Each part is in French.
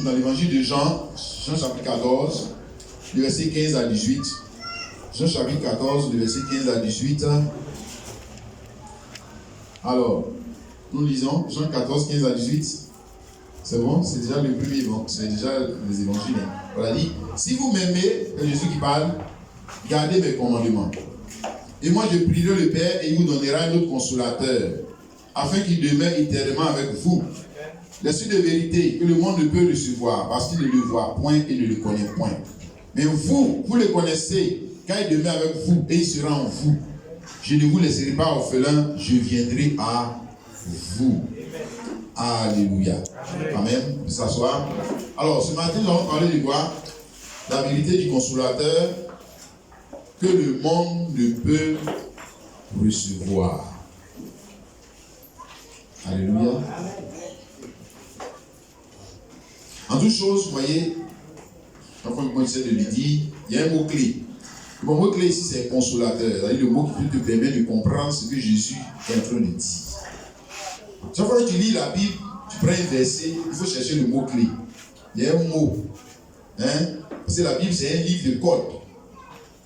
dans l'évangile de Jean, Jean chapitre 14, le verset 15 à 18. Jean chapitre 14, le verset 15 à 18. Alors, nous lisons Jean 14, 15 à 18. C'est bon, c'est déjà le premier, c'est déjà les évangiles. Voilà, dit, si vous m'aimez, c'est Jésus qui parle, gardez mes commandements. Et moi je prierai le Père et il vous donnera un autre consolateur, afin qu'il demeure éternellement avec vous. L'esprit de vérité que le monde ne peut recevoir, parce qu'il ne le voit point et ne le connaît point. Mais vous le connaissez, car il demeure avec vous et il sera en vous. Je ne vous laisserai pas orphelin, je viendrai à vous. Alléluia. Amen. Vous s'asseoir. Alors, ce matin, nous allons parler de quoi? La vérité du consolateur que le monde ne peut recevoir. Alléluia. En toute chose, vous voyez, comme je essaie de le dire, il y a un mot-clé. Le mot-clé ici, c'est consolateur. C'est-à-dire le mot qui te permet de comprendre ce que Jésus est en train de dire. Chaque fois que tu lis la Bible, tu prends un verset, il faut chercher le mot-clé. Il y a un mot. Parce que la Bible, c'est un livre de code.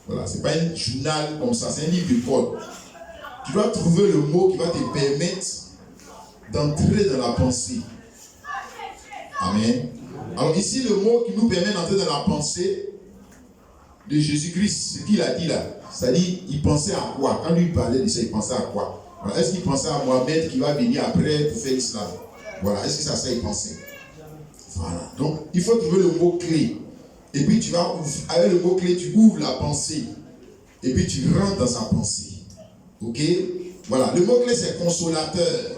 Voilà, ce n'est pas un journal comme ça, c'est un livre de code. Tu dois trouver le mot qui va te permettre d'entrer dans la pensée. Amen. Alors ici, le mot qui nous permet d'entrer dans la pensée de Jésus-Christ, ce qu'il a dit là, c'est-à-dire, il pensait à quoi? Quand lui parlait de ça, il pensait à quoi? Voilà. Est-ce qu'il pensait à Mohamed qui va venir après pour faire l'islam? Voilà, est-ce que c'est à ça qu'il pensait? Voilà, donc il faut trouver le mot-clé. Et puis tu vas, avec le mot-clé, tu ouvres la pensée. Et puis tu rentres dans sa pensée. Ok? Voilà, le mot-clé c'est consolateur.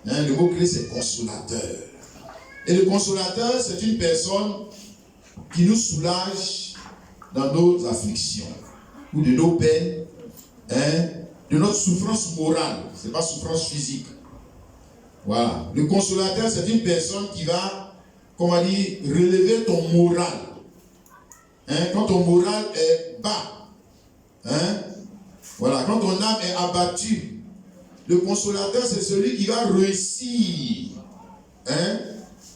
Le mot-clé c'est consolateur. Et le consolateur, c'est une personne qui nous soulage dans nos afflictions ou de nos peines, de notre souffrance morale. Ce n'est pas souffrance physique. Voilà. Le consolateur, c'est une personne qui va, comment dire, relever ton moral. Quand ton moral est bas. Voilà. Quand ton âme est abattue. Le consolateur, c'est celui qui va réussir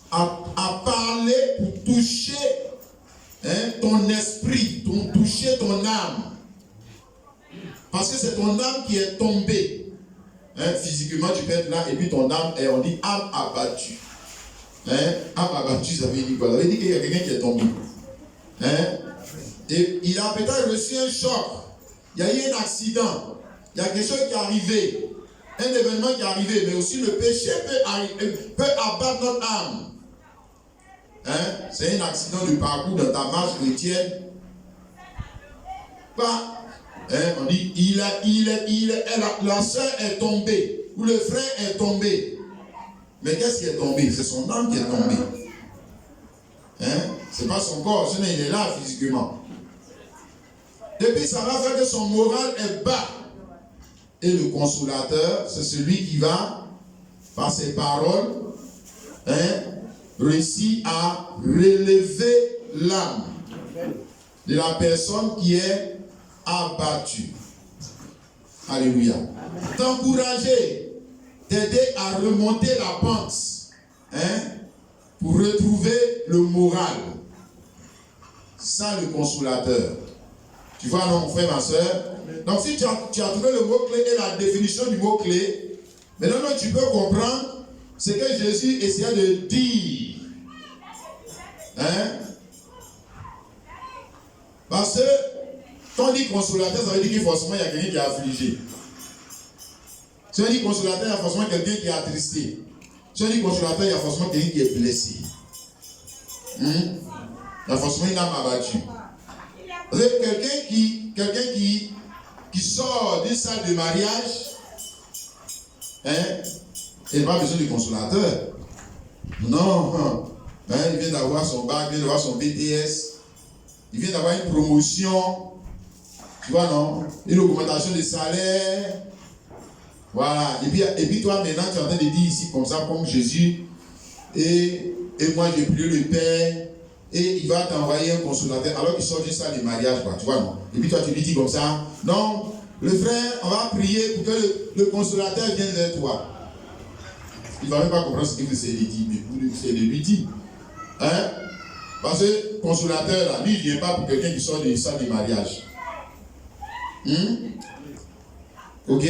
à parler pour toucher ton esprit, toucher ton âme. Parce que c'est ton âme qui est tombée. Physiquement, tu peux être là et puis ton âme est, on dit âme abattue. Âme abattue, ça veut dire quoi? Ça veut dire qu'il y a quelqu'un qui est tombé. Et il a peut-être reçu un choc. Il y a eu un accident. Il y a quelque chose qui est arrivé. Un événement qui est arrivé. Mais aussi le péché peut abattre notre âme. C'est un accident de parcours dans ta marche chrétienne. On dit, la soeur est tombée, ou le frère est tombé. Mais qu'est-ce qui est tombé? C'est son âme qui est tombée. C'est pas son corps, sinon il est là physiquement. Et puis ça va faire que son moral est bas. Et le consolateur, c'est celui qui va, par ses paroles, réussir à relever l'âme de la personne qui est abattue. Alléluia. T'encourager, t'aider à remonter la pente, pour retrouver le moral. Ça, le consolateur. Tu vois, non, mon frère, ma soeur? Donc, si tu as trouvé le mot-clé et la définition du mot-clé, maintenant, tu peux comprendre ce que Jésus essayait de dire. Parce que, quand on dit consolateur, ça veut dire qu'il forcément il y a quelqu'un qui est affligé. Si on dit consolateur, il y a forcément quelqu'un qui est attristé. Si on dit consolateur, il y a forcément quelqu'un qui est blessé. Il y a forcément une âme abattue. Vous avez quelqu'un qui sort d'une salle de mariage, il n'a pas besoin de consolateur. Non, il vient d'avoir son bac, il vient d'avoir son BTS, il vient d'avoir une promotion, tu vois, non? Une augmentation de salaire. Voilà. Et puis toi, maintenant, tu es en train de dire ici, comme ça, comme Jésus, et moi, j'ai prié le Père, et il va t'envoyer un consolateur, alors qu'il sort d'une salle de mariage, quoi, tu vois, non? Et puis toi, tu lui dis comme ça, non, le frère, on va prier pour que le consolateur vienne vers toi. Il ne va même pas comprendre ce que vous essayez de dire, mais vous essayez de lui dire. Hein? Parce que consolateur, là, lui, il ne vient pas pour quelqu'un qui sort de salle de mariage. Ok?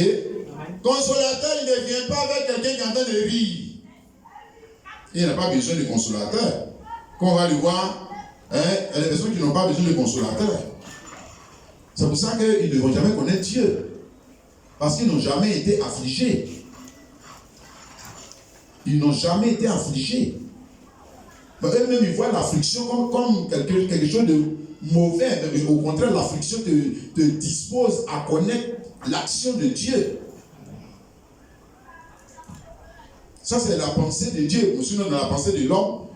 Consolateur, il ne vient pas avec quelqu'un qui est en train de rire. Il n'a pas besoin de consolateur. Quand on va le voir, il y a des personnes qui n'ont pas besoin de consolateur. C'est pour ça qu'ils ne vont jamais connaître Dieu. Parce qu'ils n'ont jamais été affligés. Ils n'ont jamais été affligés. Mais eux-mêmes, ils voient l'affliction comme quelque chose de mauvais. Mais au contraire, l'affliction te dispose à connaître l'action de Dieu. Ça, c'est la pensée de Dieu. Sinon, dans la pensée de l'homme,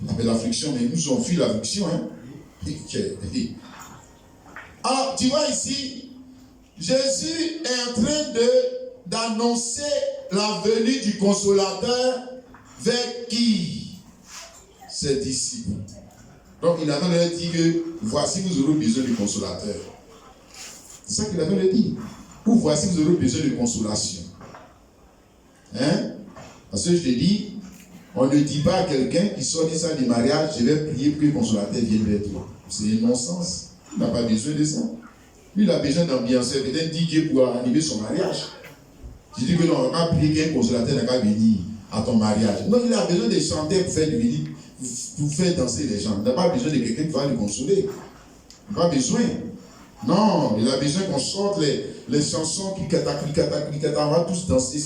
on appelle l'affliction, mais nous on fuit l'affliction. Hein? Alors, tu vois ici, Jésus est en train d'annoncer la venue du consolateur vers qui? Ses disciples. Donc, il avait leur dit que voici, vous aurez besoin de consolateur. C'est ça qu'il avait leur dit. Ou voici, vous aurez besoin de consolation. Hein? Parce que je te dis, on ne dit pas à quelqu'un qui sort de salle de mariage, je vais prier pour que le consolateur vienne vers toi. C'est un non-sens. Il n'a pas besoin de ça. Lui, il a besoin d'ambiancer, peut-être DJ pour animer son mariage. Je dis que non, on va prier qu'un consolateur n'a qu'à venir à ton mariage. Non, il a besoin de chanter pour faire danser les gens. Il n'a pas besoin de quelqu'un qui va le consoler. Il n'a pas besoin. Non, il a besoin qu'on sorte les chansons qui on va tous danser,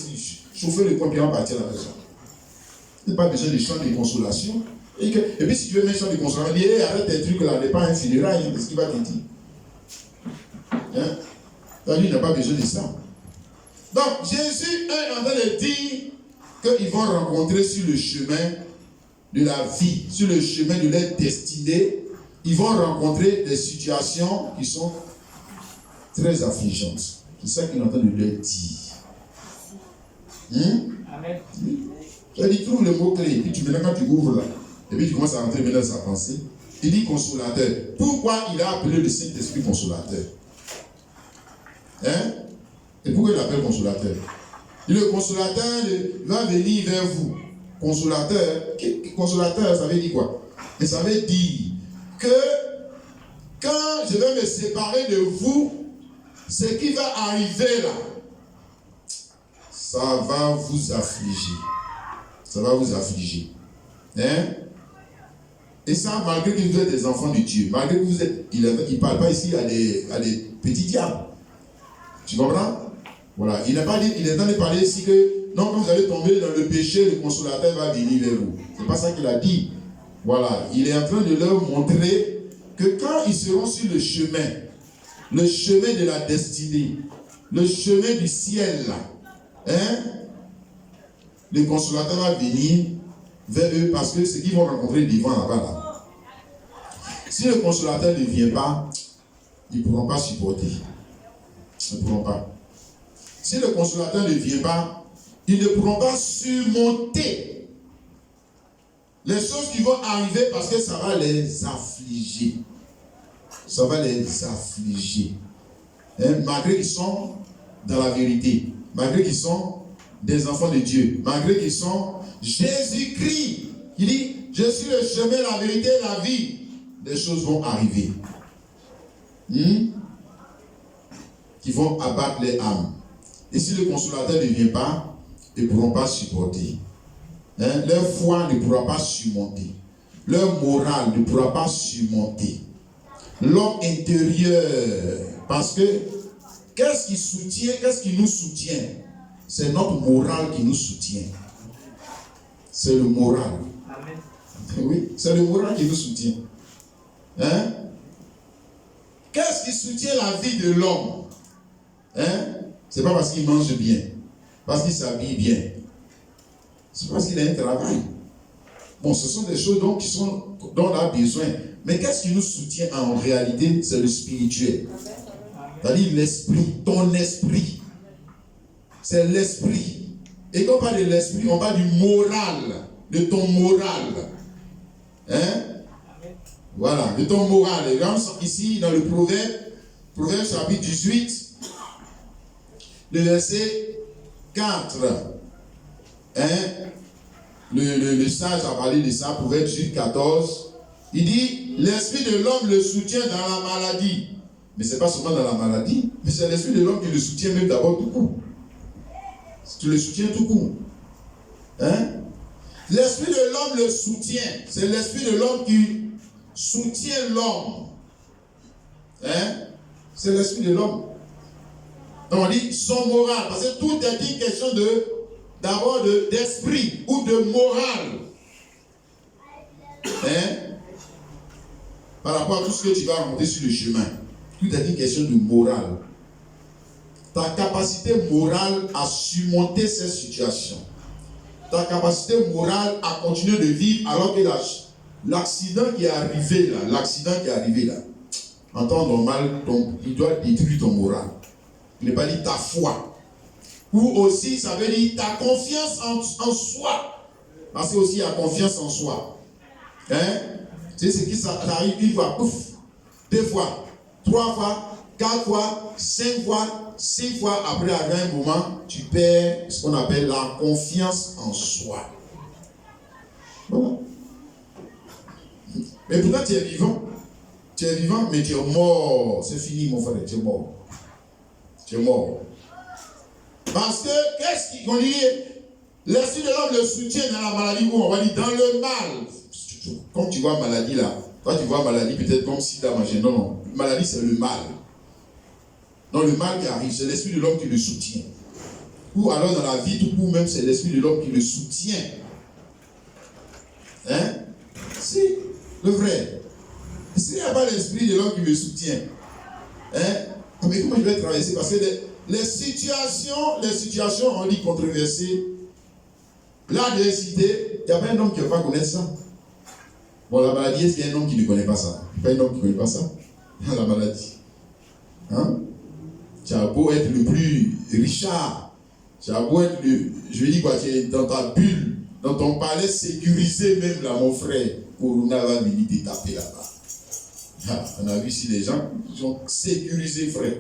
chauffer le coin, puis on va partir à la maison. Il n'a pas besoin de chants de consolation. Et puis si tu veux mettre chant de consolation, il dit arrête tes trucs là, n'est pas un funérail, c'est ce qu'il va te dire. Hein? Lui, il n'a pas besoin de ça. Donc, Jésus est en train de dire qu'ils vont rencontrer sur le chemin de la vie, sur le chemin de leur destinée, ils vont rencontrer des situations qui sont très affligeantes. C'est ça qu'il est en train de leur dire. Amen. Il dit, trouve le mot-clé, et puis maintenant quand tu ouvres là, et puis tu commences à rentrer maintenant dans sa pensée, il dit consolateur. Pourquoi il a appelé le Saint-Esprit consolateur? Hein? Et pourquoi il l'appelle consolateur? Le consolateur va venir vers vous. Consolateur, ça veut dire quoi? Et ça veut dire que quand je vais me séparer de vous, ce qui va arriver là, ça va vous affliger. Ça va vous affliger. Hein? Et ça, malgré que vous êtes des enfants de Dieu, malgré que vous êtes, il ne parle pas ici à des petits diables. Tu comprends? Voilà. Il n'est pas dit, il est en train de parler ici que non, quand vous allez tomber dans le péché, le consolateur va venir vers vous. C'est pas ça qu'il a dit. Voilà. Il est en train de leur montrer que quand ils seront sur le chemin de la destinée, le chemin du ciel là, hein, le consolateur va venir vers eux parce que ce qu'ils vont rencontrer devant là-bas là. Si le consolateur ne vient pas, ils ne pourront pas supporter. Ils ne pourront pas. Si le consolateur ne vient pas, ils ne pourront pas surmonter les choses qui vont arriver parce que ça va les affliger. Ça va les affliger. Hein? Malgré qu'ils sont dans la vérité, malgré qu'ils sont des enfants de Dieu, malgré qu'ils sont Jésus-Christ, il dit, je suis le chemin, la vérité et la vie. Des choses vont arriver. Qui vont abattre les âmes. Et si le consolateur ne vient pas, ils ne pourront pas supporter. Hein? Leur foi ne pourra pas surmonter. Leur morale ne pourra pas surmonter. L'homme intérieur, parce que qu'est-ce qui nous soutient? C'est notre morale qui nous soutient. C'est le moral. Amen. Oui, c'est le moral qui nous soutient. Hein? Qu'est-ce qui soutient la vie de l'homme? Hein? C'est pas parce qu'il mange bien, parce qu'il s'habille bien. C'est parce qu'il a un travail. Bon, ce sont des choses dont on a besoin. Mais qu'est-ce qui nous soutient en réalité? C'est le spirituel. C'est-à-dire l'esprit, ton esprit. C'est l'esprit. Et quand on parle de l'esprit, on parle du moral, de ton moral. Hein? Voilà, de ton moral. Et là, ici, dans le Proverbe chapitre 18, le verset 4. Hein? le sage a parlé de ça, Proverbe 8:14. Il dit, l'esprit de l'homme le soutient dans la maladie. Mais ce n'est pas seulement dans la maladie, mais c'est l'esprit de l'homme qui le soutient même d'abord tout court. Tu le soutiens tout court. Hein? L'esprit de l'homme le soutient. C'est l'esprit de l'homme qui soutient l'homme. Hein? C'est l'esprit de l'homme. Donc on dit son moral, parce que tout est une question d'abord d'esprit ou de morale. Hein? Par rapport à tout ce que tu vas rencontrer sur le chemin. Tout est une question de morale. Ta capacité morale à surmonter ces situations. Ta capacité morale à continuer de vivre alors que l'accident qui est arrivé là, en temps normal, il doit détruire ton moral. Il n'est pas dit ta foi. Ou aussi, ça veut dire ta confiance en soi. Parce que aussi, il y a confiance en soi. Hein? Tu sais, ce qui t'arrive une fois, pouf, 2 fois, 3 fois, 4 fois, 5 fois, 6 fois, après, à un moment, tu perds ce qu'on appelle la confiance en soi. Bon. Mais pourtant, tu es vivant. Tu es vivant, mais tu es mort. C'est fini, mon frère, tu es mort. Tu es mort. Parce que, qu'est-ce qu'on dit? L'esprit de l'homme le soutient dans la maladie, ou on va dire dans le mal. Comme tu vois maladie là, toi tu vois maladie peut-être comme si tu as mangé. Non, non. Maladie c'est le mal. Non, le mal qui arrive, c'est l'esprit de l'homme qui le soutient. Ou alors dans la vie, tout court même, c'est l'esprit de l'homme qui le soutient. Hein? Si, le vrai. S'il n'y a pas l'esprit de l'homme qui me soutient, hein? Mais comment je vais traverser? Parce que les situations, on dit controversées. L'adversité, il n'y a pas un homme qui ne va pas connaître ça. Bon, la maladie, est-ce qu'il y a un homme qui ne connaît pas ça? Il n'y a pas un homme qui ne connaît pas ça? La maladie. Hein? Tu as beau être le plus richard, tu as beau être je veux dire quoi, tu es dans ta bulle, dans ton palais sécurisé même là, mon frère, Corona va venir te taper là-bas. Ah, on a vu ici les gens qui sont sécurisés, frère.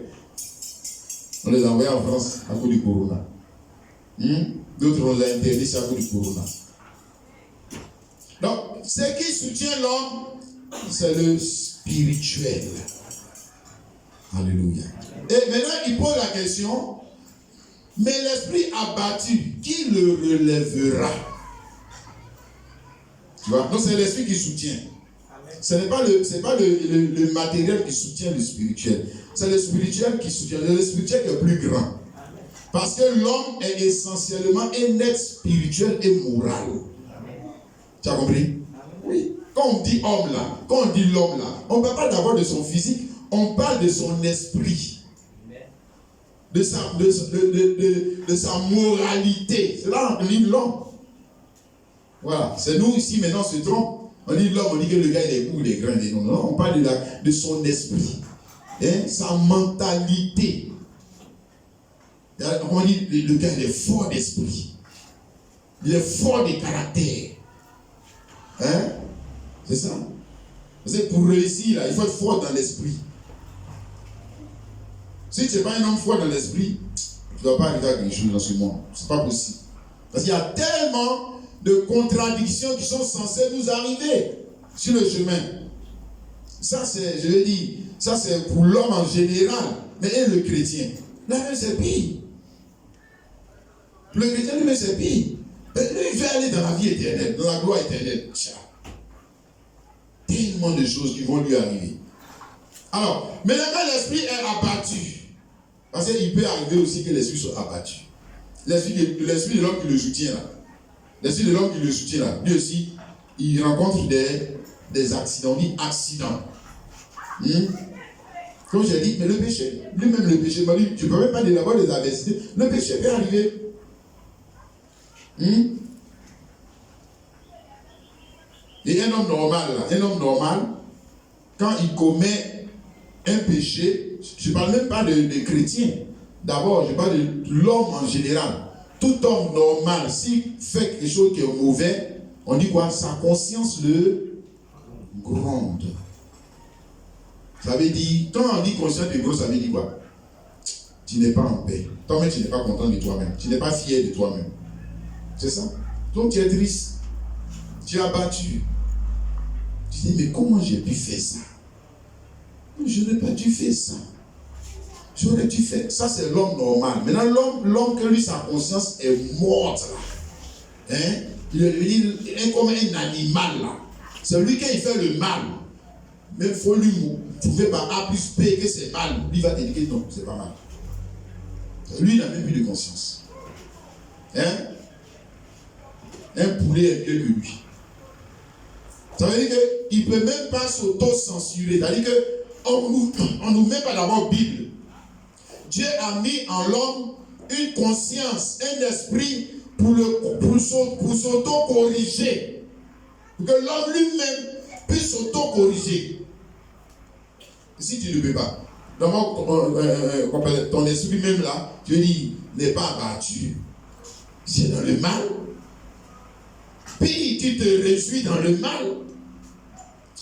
On les a envoyés en France à cause du Corona. D'autres, on les a interdits à cause du Corona. Donc, ce qui soutient l'homme, c'est le spirituel. Alléluia. Et maintenant, il pose la question, mais l'esprit abattu, qui le relèvera? Tu vois? Donc, c'est l'esprit qui soutient. Ce n'est pas le matériel qui soutient le spirituel. C'est le spirituel qui soutient. C'est le spirituel qui est plus grand. Parce que l'homme est essentiellement un être spirituel et moral. Tu as compris? Oui. Quand on dit homme là, quand on dit l'homme là, on ne parle pas d'abord de son physique, on parle de son esprit. De sa moralité. C'est là qu'on dit l'homme. Voilà. C'est nous ici maintenant on se trompe. On dit l'homme, on dit que le gars il est court, il est grand. Non, non, on parle de son esprit. Hein? Sa mentalité. On dit le gars il est fort d'esprit. Il est fort de caractère. Hein? C'est ça. Parce que pour réussir, là, il faut être fort dans l'esprit. Si tu n'es pas un homme fort dans l'esprit, tu ne vas pas arriver à quelque chose dans ce monde. Ce n'est pas possible. Parce qu'il y a tellement de contradictions qui sont censées nous arriver sur le chemin. Ça, c'est, je veux dire, ça c'est pour l'homme en général. Mais et le chrétien? Là, c'est pire. Le chrétien, lui, c'est pire. Lui, il veut aller dans la vie éternelle, dans la gloire éternelle. Tellement de choses qui vont lui arriver. Alors, mais quand l'esprit est abattu, parce qu'il peut arriver aussi que l'esprit soit abattu. L'esprit de l'homme qui le soutient là. L'esprit de l'homme qui le soutient là. Lui aussi, il rencontre des accidents. On dit accidents. Comme j'ai dit, mais le péché, lui-même le péché, tu ne peux même pas dire d'abord des adversités. Le péché peut arriver. Et un homme normal, quand il commet un péché, je ne parle même pas de chrétien. D'abord, je parle de l'homme en général. Tout homme normal, s'il fait quelque chose qui est mauvais, on dit quoi? Sa conscience le gronde. Ça veut dire, quand on dit conscience de gronde, ça veut dire quoi? Tu n'es pas en paix. Toi-même, tu n'es pas content de toi-même. Tu n'es pas fier de toi-même. C'est ça. Donc tu es triste. tu as battu. Tu dis, mais comment j'ai pu faire ça? Je n'ai pas dû faire ça. J'aurais dû faire. Ça, c'est l'homme normal. Maintenant, l'homme que lui, sa conscience est morte là. Hein? Il est comme un animal là. C'est lui qui fait le mal. Mais il faut lui trouver par A plus B que c'est mal. Lui va te dire que non, c'est pas mal. Lui, il n'a même plus de conscience. Hein? Un poulet est mieux que lui. Ça veut dire qu'il ne peut même pas s'auto-censurer. C'est-à-dire qu'on ne nous met pas d'abord Bible. Dieu a mis en l'homme une conscience, un esprit pour s'auto-corriger. Pour que l'homme lui-même puisse s'auto-corriger. Si tu ne le peux pas, d'abord, ton esprit même là, tu dis, n'est pas abattu. C'est dans le mal. Puis tu te réjouis dans le mal.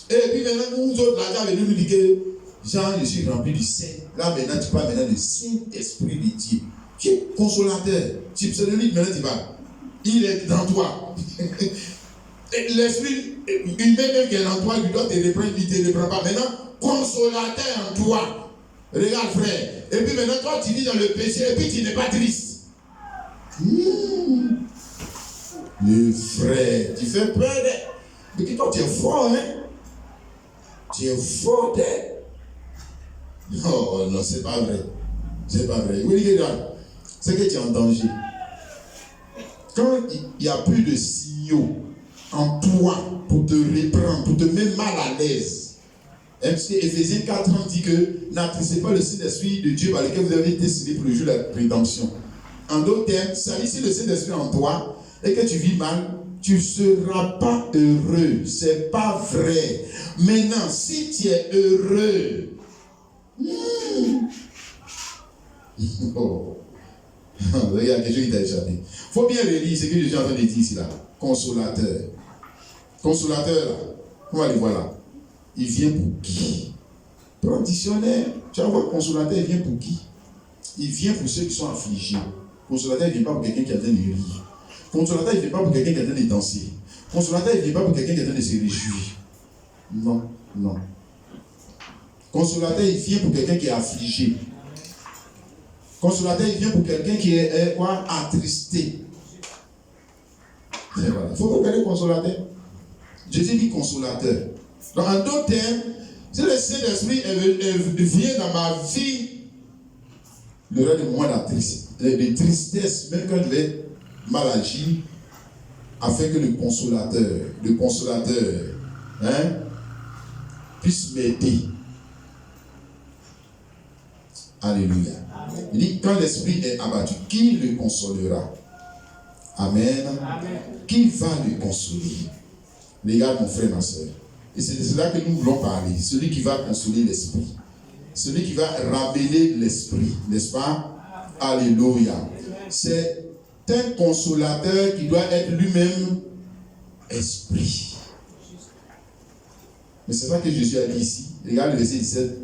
Et puis maintenant, nous autres, là, nous dit que Jean, je suis rempli du Saint. Là, maintenant, tu parles maintenant du Saint-Esprit de Dieu. Qui est consolateur. Tu pseudonyme, maintenant, tu parles. Il est dans toi. L'esprit humain même qui est dans toi, il doit te reprendre, il ne te reprend pas. Maintenant, consolateur en toi. Regarde, frère. Et puis maintenant, toi, tu vis dans le péché, et puis tu n'es pas triste. Le frère, tu fais peur. Mais toi, tu es fort, hein? Tu es fort, hein? Non, non, c'est pas vrai. C'est pas vrai. Oui, regarde. C'est que tu es en danger. Quand il n'y a plus de signaux en toi pour te reprendre, pour te mettre mal à l'aise. Parce que Ephésiens 4 dit que n'attristez pas le Saint-Esprit de Dieu par lequel vous avez été scellés pour le jour de la rédemption. En d'autres termes, ça dit si le Saint-Esprit en toi et que tu vis mal, tu ne seras pas heureux. C'est pas vrai. Maintenant, si tu es heureux, oh. Il y a quelque chose qui t'a échappé. Il faut bien le lire ce que je suis en train de dire ici là. Consolateur. Consolateur là. On va le voir là. Il vient pour qui? Prends le dictionnaire. Tu vas voir, consolateur, il vient pour qui? Il vient pour ceux qui sont affligés. Consolateur, il ne vient pas pour quelqu'un qui a besoin de rire. Consolateur, il ne vient pas pour quelqu'un qui a besoin de danser. Consolateur, il ne vient pas pour quelqu'un qui a besoin de se réjouir. Non, non. Consolateur, il vient pour quelqu'un qui est affligé. Consolateur, il vient pour quelqu'un qui est quoi? Attristé. Il voilà. Faut regarder consolateur. Jésus dit consolateur. Donc, en d'autres termes, si le Saint-Esprit vient dans ma vie, il y aura des moments de tristesse, même quand je vais mal agir, afin que le consolateur, puisse m'aider. Alléluia. Il dit, quand l'esprit est abattu, qui le consolera? Amen. Amen. Qui va le consoler? Regarde mon frère, ma soeur. Et c'est de cela que nous voulons parler. Celui qui va consoler l'esprit. Celui qui va ramener l'esprit. N'est-ce pas? Alléluia. C'est un consolateur qui doit être lui-même esprit. Mais c'est ça que Jésus a dit ici. Regarde le verset 17.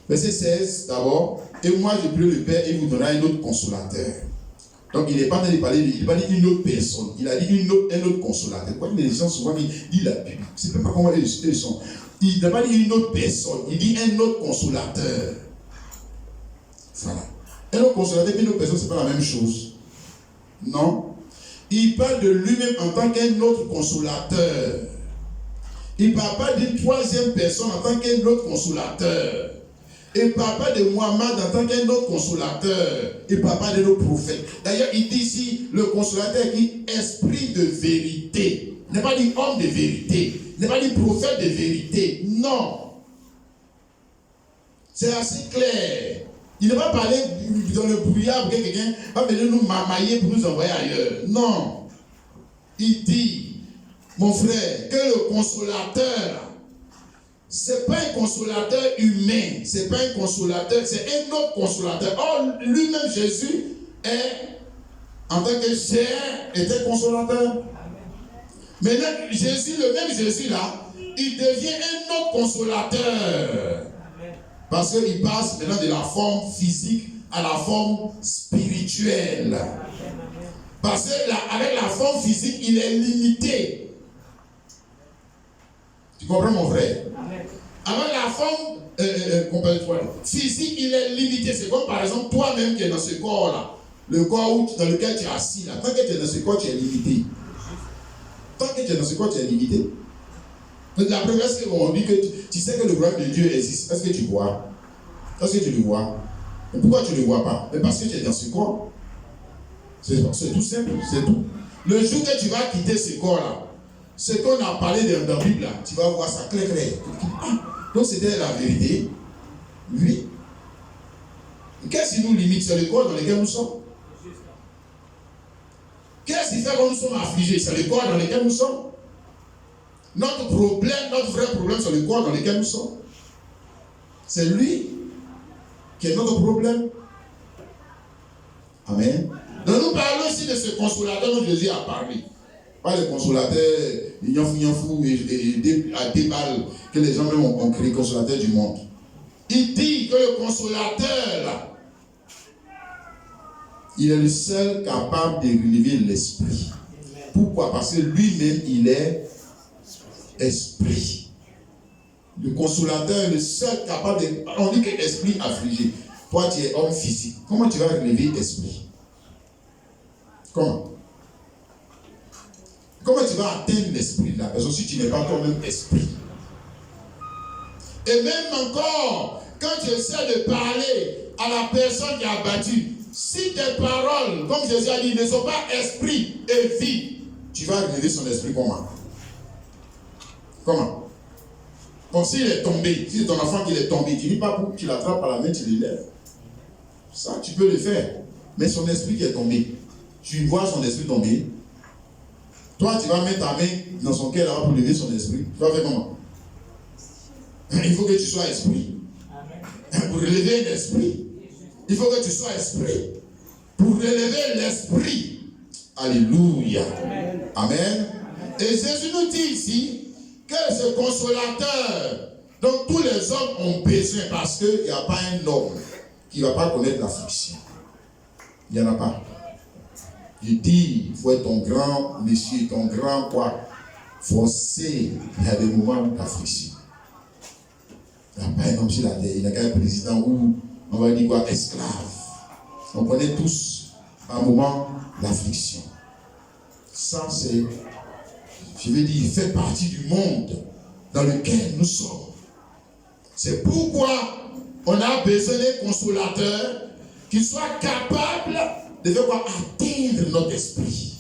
Verset 16 d'abord. Et moi je prie le Père et vous donnera un autre consolateur. Donc il n'est pas en train de parler, il n'a pas dit une autre personne. Il a dit un autre consolateur. Quand les gens souvent disent la Bible, je ne sais pas comment ils sont. Il n'a pas dit une autre personne. Il dit un autre consolateur. Voilà. Un autre consolateur et une autre personne, ce n'est pas la même chose. Non. Il parle de lui-même en tant qu'un autre consolateur. Il ne parle pas d'une troisième personne en tant qu'un autre consolateur. Il ne parle pas de Muhammad en tant qu'un autre consolateur. Il ne parle pas de nos prophètes. D'ailleurs, il dit ici, le consolateur qui est esprit de vérité. Il n'est pas dit homme de vérité. Il n'est pas dit prophète de vérité. Non. C'est assez clair. Il ne va pas parler dans le brouillard pour que quelqu'un va venir nous mamailler pour nous envoyer ailleurs. Non. Il dit, mon frère, que le consolateur, ce n'est pas un consolateur humain, ce n'est pas un consolateur, c'est un autre consolateur. Or, lui-même, Jésus, en tant que chair, était consolateur. Maintenant, Jésus, le même Jésus là, il devient un autre consolateur. Parce qu'il passe maintenant de la forme physique à la forme spirituelle. Parce qu'avec la forme physique, il est limité. Tu comprends mon frère? Amen. Alors la forme physique, il est limité. C'est comme par exemple toi-même qui es dans ce corps-là. Le corps dans lequel tu es assis là. Tant que tu es dans ce corps, tu es limité. Tant que tu es dans ce corps, tu es limité. Donc la première chose qu'on dit que tu sais que le royaume de Dieu existe. Est-ce que tu vois? Est-ce que tu le vois? Mais pourquoi tu ne le vois pas? Mais parce que tu es dans ce corps. C'est tout simple, c'est tout. Le jour que tu vas quitter ce corps-là, ce qu'on a parlé dans la Bible, là, tu vas voir ça clair. Ah, donc c'était la vérité. Oui. Qu'est-ce qui nous limite? C'est le corps dans lequel nous sommes. Qu'est-ce qui fait que nous sommes affligés? C'est le corps dans lequel nous sommes. Notre problème, notre vrai problème, c'est le corps dans lequel nous sommes. C'est lui qui est notre problème. Amen. Donc nous parlons ici de ce consolateur dont Jésus a parlé. Pas le consolateur, fou et à des balles que les gens même ont créé, consolateur du monde. Il dit que le consolateur, là, il est le seul capable de relever l'esprit. Pourquoi? Parce que lui-même, il est esprit. Le consolateur est le seul capable de... On dit que l'esprit affligé. Toi, tu es homme physique. Comment tu vas relever l'esprit? Comment tu vas atteindre l'esprit de la personne si tu n'es pas toi-même esprit? Et même encore, quand tu essaies de parler à la personne qui a battu, si tes paroles, comme Jésus a dit, ne sont pas esprit et vie, tu vas relever son esprit comment? Comment? Comme s'il est tombé, si c'est ton enfant qui est tombé, tu dis pas pour tu l'attrapes par la main, tu l'élèves. Ça, tu peux le faire. Mais son esprit qui est tombé, tu vois son esprit tomber. Toi, tu vas mettre ta main dans son cœur là pour lever son esprit. Tu vas faire comment? Il faut que tu sois esprit. Amen. Pour relever l'esprit, il faut que tu sois esprit. Pour relever l'esprit. Alléluia. Amen. Amen. Et Jésus nous dit ici que ce consolateur dont tous les hommes ont besoin, parce qu'il n'y a pas un homme qui ne va pas connaître l'affliction. Il n'y en a pas. Il dit, il faut être ton grand monsieur, ton grand quoi, forcé. Il y a des moments d'affliction. Il n'y a pas un homme sur la terre, il n'y a qu'un président ou on va dire quoi, esclave. On connaît tous un moment d'affliction. Ça, c'est, je veux dire, il fait partie du monde dans lequel nous sommes. C'est pourquoi on a besoin d'un consolateur qui soit capable de faire quoi? Atteindre notre esprit.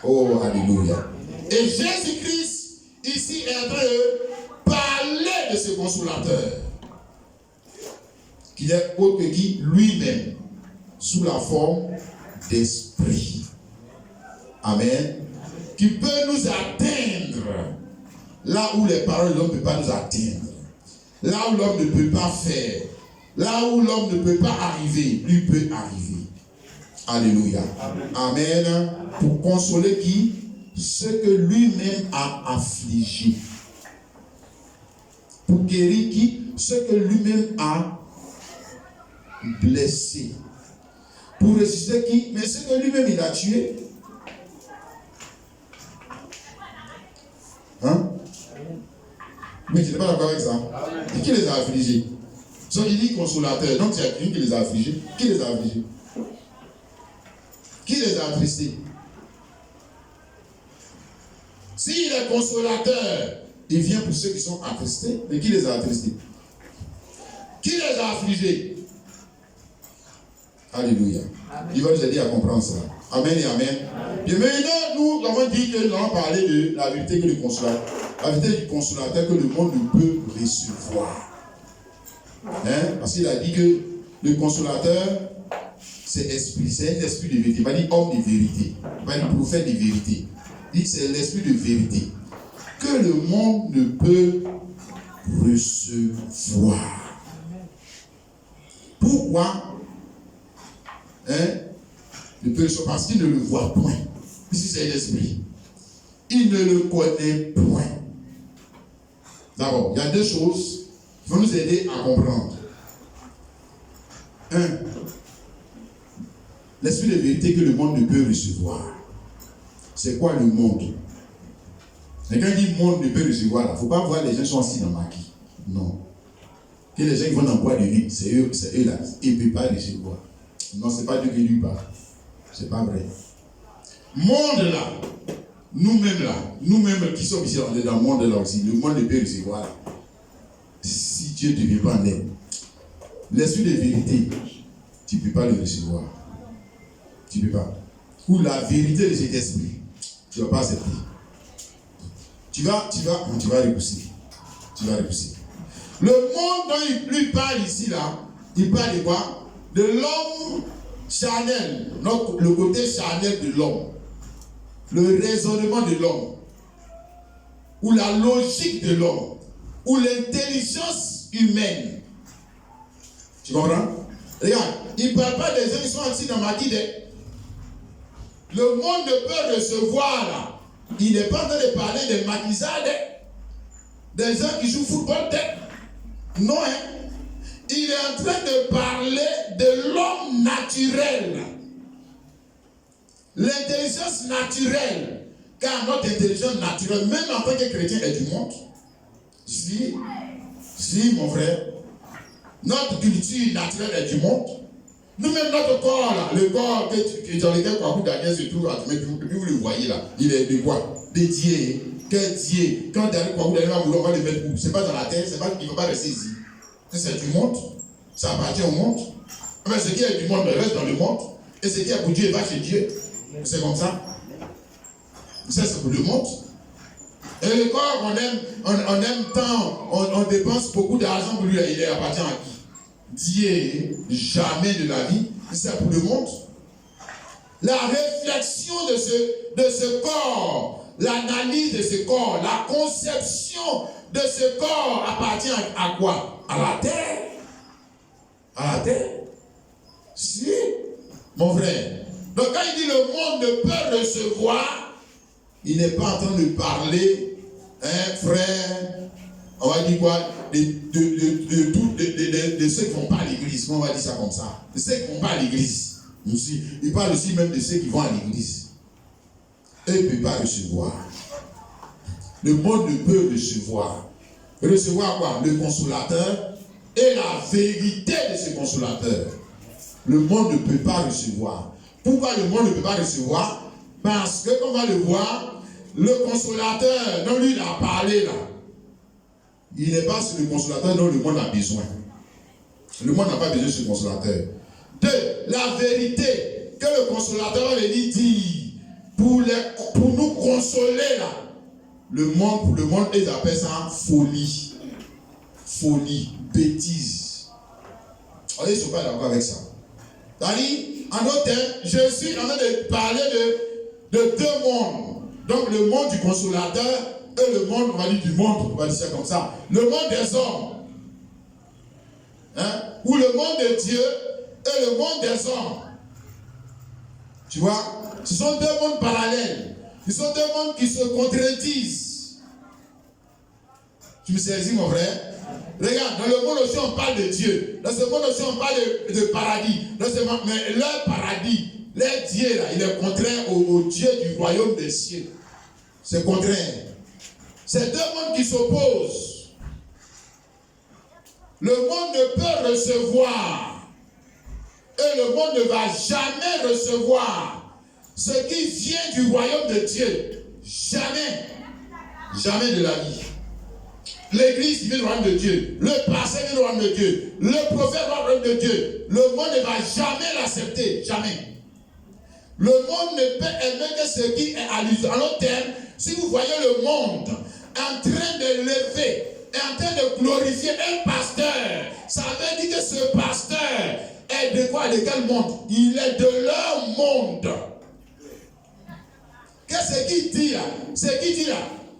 Oh, alléluia. Et Jésus-Christ, ici, est en train de parler de ce consolateur. Qui est autre que qui? Lui-même, sous la forme d'esprit. Amen. Qui peut nous atteindre là où les paroles de l'homme ne peuvent pas nous atteindre. Là où l'homme ne peut pas faire. Là où l'homme ne peut pas arriver, lui peut arriver. Alléluia. Amen. Amen. Pour consoler qui? Ce que lui-même a affligé. Pour guérir qui? Ce que lui-même a blessé. Pour ressusciter qui? Mais ce que lui-même il a tué. Hein? Mais tu n'es pas d'accord avec ça? Et qui les a affligés? Donc il dit consolateur. Donc c'est quelqu'un qui les a affligés. Qui les a affligés? Qui les a attristés? S'il est consolateur, il vient pour ceux qui sont attristés. Mais qui les a attristés? Qui les a affligés? Alléluia. Amen. Il va nous aider à comprendre ça. Amen et amen. Bien maintenant, nous avons dit que nous avons parlé de la vérité que le consolateur, la vérité du consolateur que le monde ne peut recevoir. Hein? Parce qu'il a dit que le consolateur, c'est esprit, c'est un esprit de vérité. Il va dire homme de vérité. Il va dire prophète de vérité. Il dit c'est l'esprit de vérité que le monde ne peut recevoir. Pourquoi? Hein? Ne peut recevoir parce qu'il ne le voit point. Ici c'est l'esprit. Il ne le connaît point. D'abord, il y a deux choses qui vont nous aider à comprendre. Un, l'esprit de vérité que le monde ne peut recevoir. C'est quoi le monde? Mais quand il dit monde ne peut recevoir, il ne faut pas voir les gens qui sont assis dans le maquis. Non. Que les gens qui vont dans le bois de nuit, c'est eux là. Ils ne peuvent pas recevoir. Non, ce n'est pas Dieu qui lui parle. Ce n'est pas vrai. Monde là, nous-mêmes qui sommes ici, on est dans le monde là aussi. Le monde ne peut recevoir. Si Dieu ne te vient pas en aide, l'esprit de vérité, tu ne peux pas le recevoir. Tu ne peux pas. Ou la vérité de cet esprit, tu ne vas pas accepter. Tu vas repousser. Tu vas repousser. Le monde dont il lui parle ici, là, il parle de quoi? De l'homme charnel, le côté charnel de l'homme, le raisonnement de l'homme, ou la logique de l'homme, ou l'intelligence humaine. Tu comprends? Regarde, il ne parle pas des gens qui sont assis dans ma guide. Le monde ne peut recevoir là. Il n'est pas en train de parler des maquisades, des gens qui jouent football. Non, hein? Il est en train de parler de l'homme naturel. L'intelligence naturelle. Car notre intelligence naturelle, même en tant que chrétien, est du monde. Si, mon frère, notre culture naturelle est du monde. Nous-mêmes, notre corps, là, le corps dans lequel Daniel se trouve, vous le voyez là, il est de quoi? Dédié. Quel Dieu? Quand Daniel va vouloir le mettre où? C'est pas dans la terre, c'est pas qu'il ne faut pas rester ici. C'est du monde, ça appartient au monde. Mais ce qui est du monde reste dans le monde. Et ce qui est pour Dieu va chez Dieu. C'est comme ça. Ça, c'est pour le monde. Et le corps, on aime tant, on dépense beaucoup d'argent pour lui, il appartient à qui? Dieu, jamais de la vie, c'est pour le monde. La réflexion de ce corps, l'analyse de ce corps, la conception de ce corps appartient à quoi? À la terre. À la terre. Si, mon frère. Donc quand il dit le monde ne peut recevoir, il n'est pas en train de parler, hein, frère, on va dire quoi, de ceux qui ne vont pas à l'église. On va dire ça comme ça. De ceux qui ne vont pas à l'église. Il parle aussi même de ceux qui vont à l'église. Eux ne peuvent pas recevoir. Le monde ne peut recevoir. Recevoir quoi? Le consolateur et la vérité de ce consolateur. Le monde ne peut pas recevoir. Pourquoi le monde ne peut pas recevoir? Parce que, comme on va le voir, le consolateur dont lui il a parlé là, il n'est pas le consolateur dont le monde a besoin. Le monde n'a pas besoin de ce consolateur. Deux, la vérité que le consolateur va venir dire pour nous consoler là. Pour le monde, ils appellent ça folie. Folie, bêtise. Ils ne sont pas d'accord avec ça. C'est-à-dire, en d'autres termes, je suis en train de parler de deux mondes. Donc le monde du consolateur et le monde, on va dire du monde, on va dire ça comme ça. Le monde des hommes. Hein? Ou le monde de Dieu et le monde des hommes. Tu vois? Ce sont deux mondes parallèles. Ce sont deux mondes qui se contredisent. Tu me saisis, mon frère? Regarde, dans le monde aussi, on parle de Dieu. Dans ce monde aussi, on parle de paradis. Mais leur paradis, leur Dieu, là, il est contraire au Dieu du royaume des cieux. C'est contraire. C'est deux mondes qui s'opposent. Le monde ne peut recevoir. Et le monde ne va jamais recevoir ce qui vient du royaume de Dieu. Jamais. Jamais de la vie. L'église vient du royaume de Dieu. Le pasteur vient du royaume de Dieu. Le prophète vient du royaume de Dieu. Le monde ne va jamais l'accepter. Jamais. Le monde ne peut aimer que ce qui est allusion. En d'autres termes, si vous voyez le monde en train de lever et en train de glorifier un pasteur, ça veut dire que ce pasteur est de quoi? De quel monde? Il est de leur monde. Qu'est-ce qu'il dit là? Ce qu'il dit là,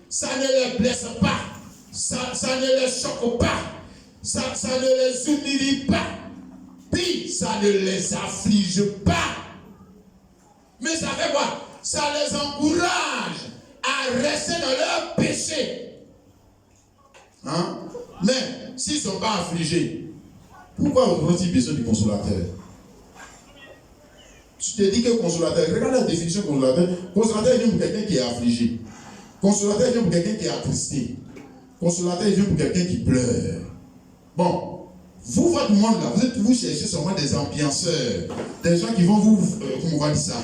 ça ne les blesse pas. Ça ne les choque pas. Ça ne les humilie pas. Puis ça ne les afflige pas. Mais ça fait quoi? Ça les encourage à rester dans leur péché. Hein? Mais s'ils ne sont pas affligés, pourquoi ont-ils besoin du consolateur? Tu te dis que consolateur, regarde la définition consolateur. Consolateur est quelqu'un qui est affligé. Consolateur, il vient pour quelqu'un qui est attristé. Consolateur, il vient pour quelqu'un qui pleure. Bon, vous, votre monde là, vous cherchez seulement des ambianceurs, des gens qui vont vous, comment on va dire ça,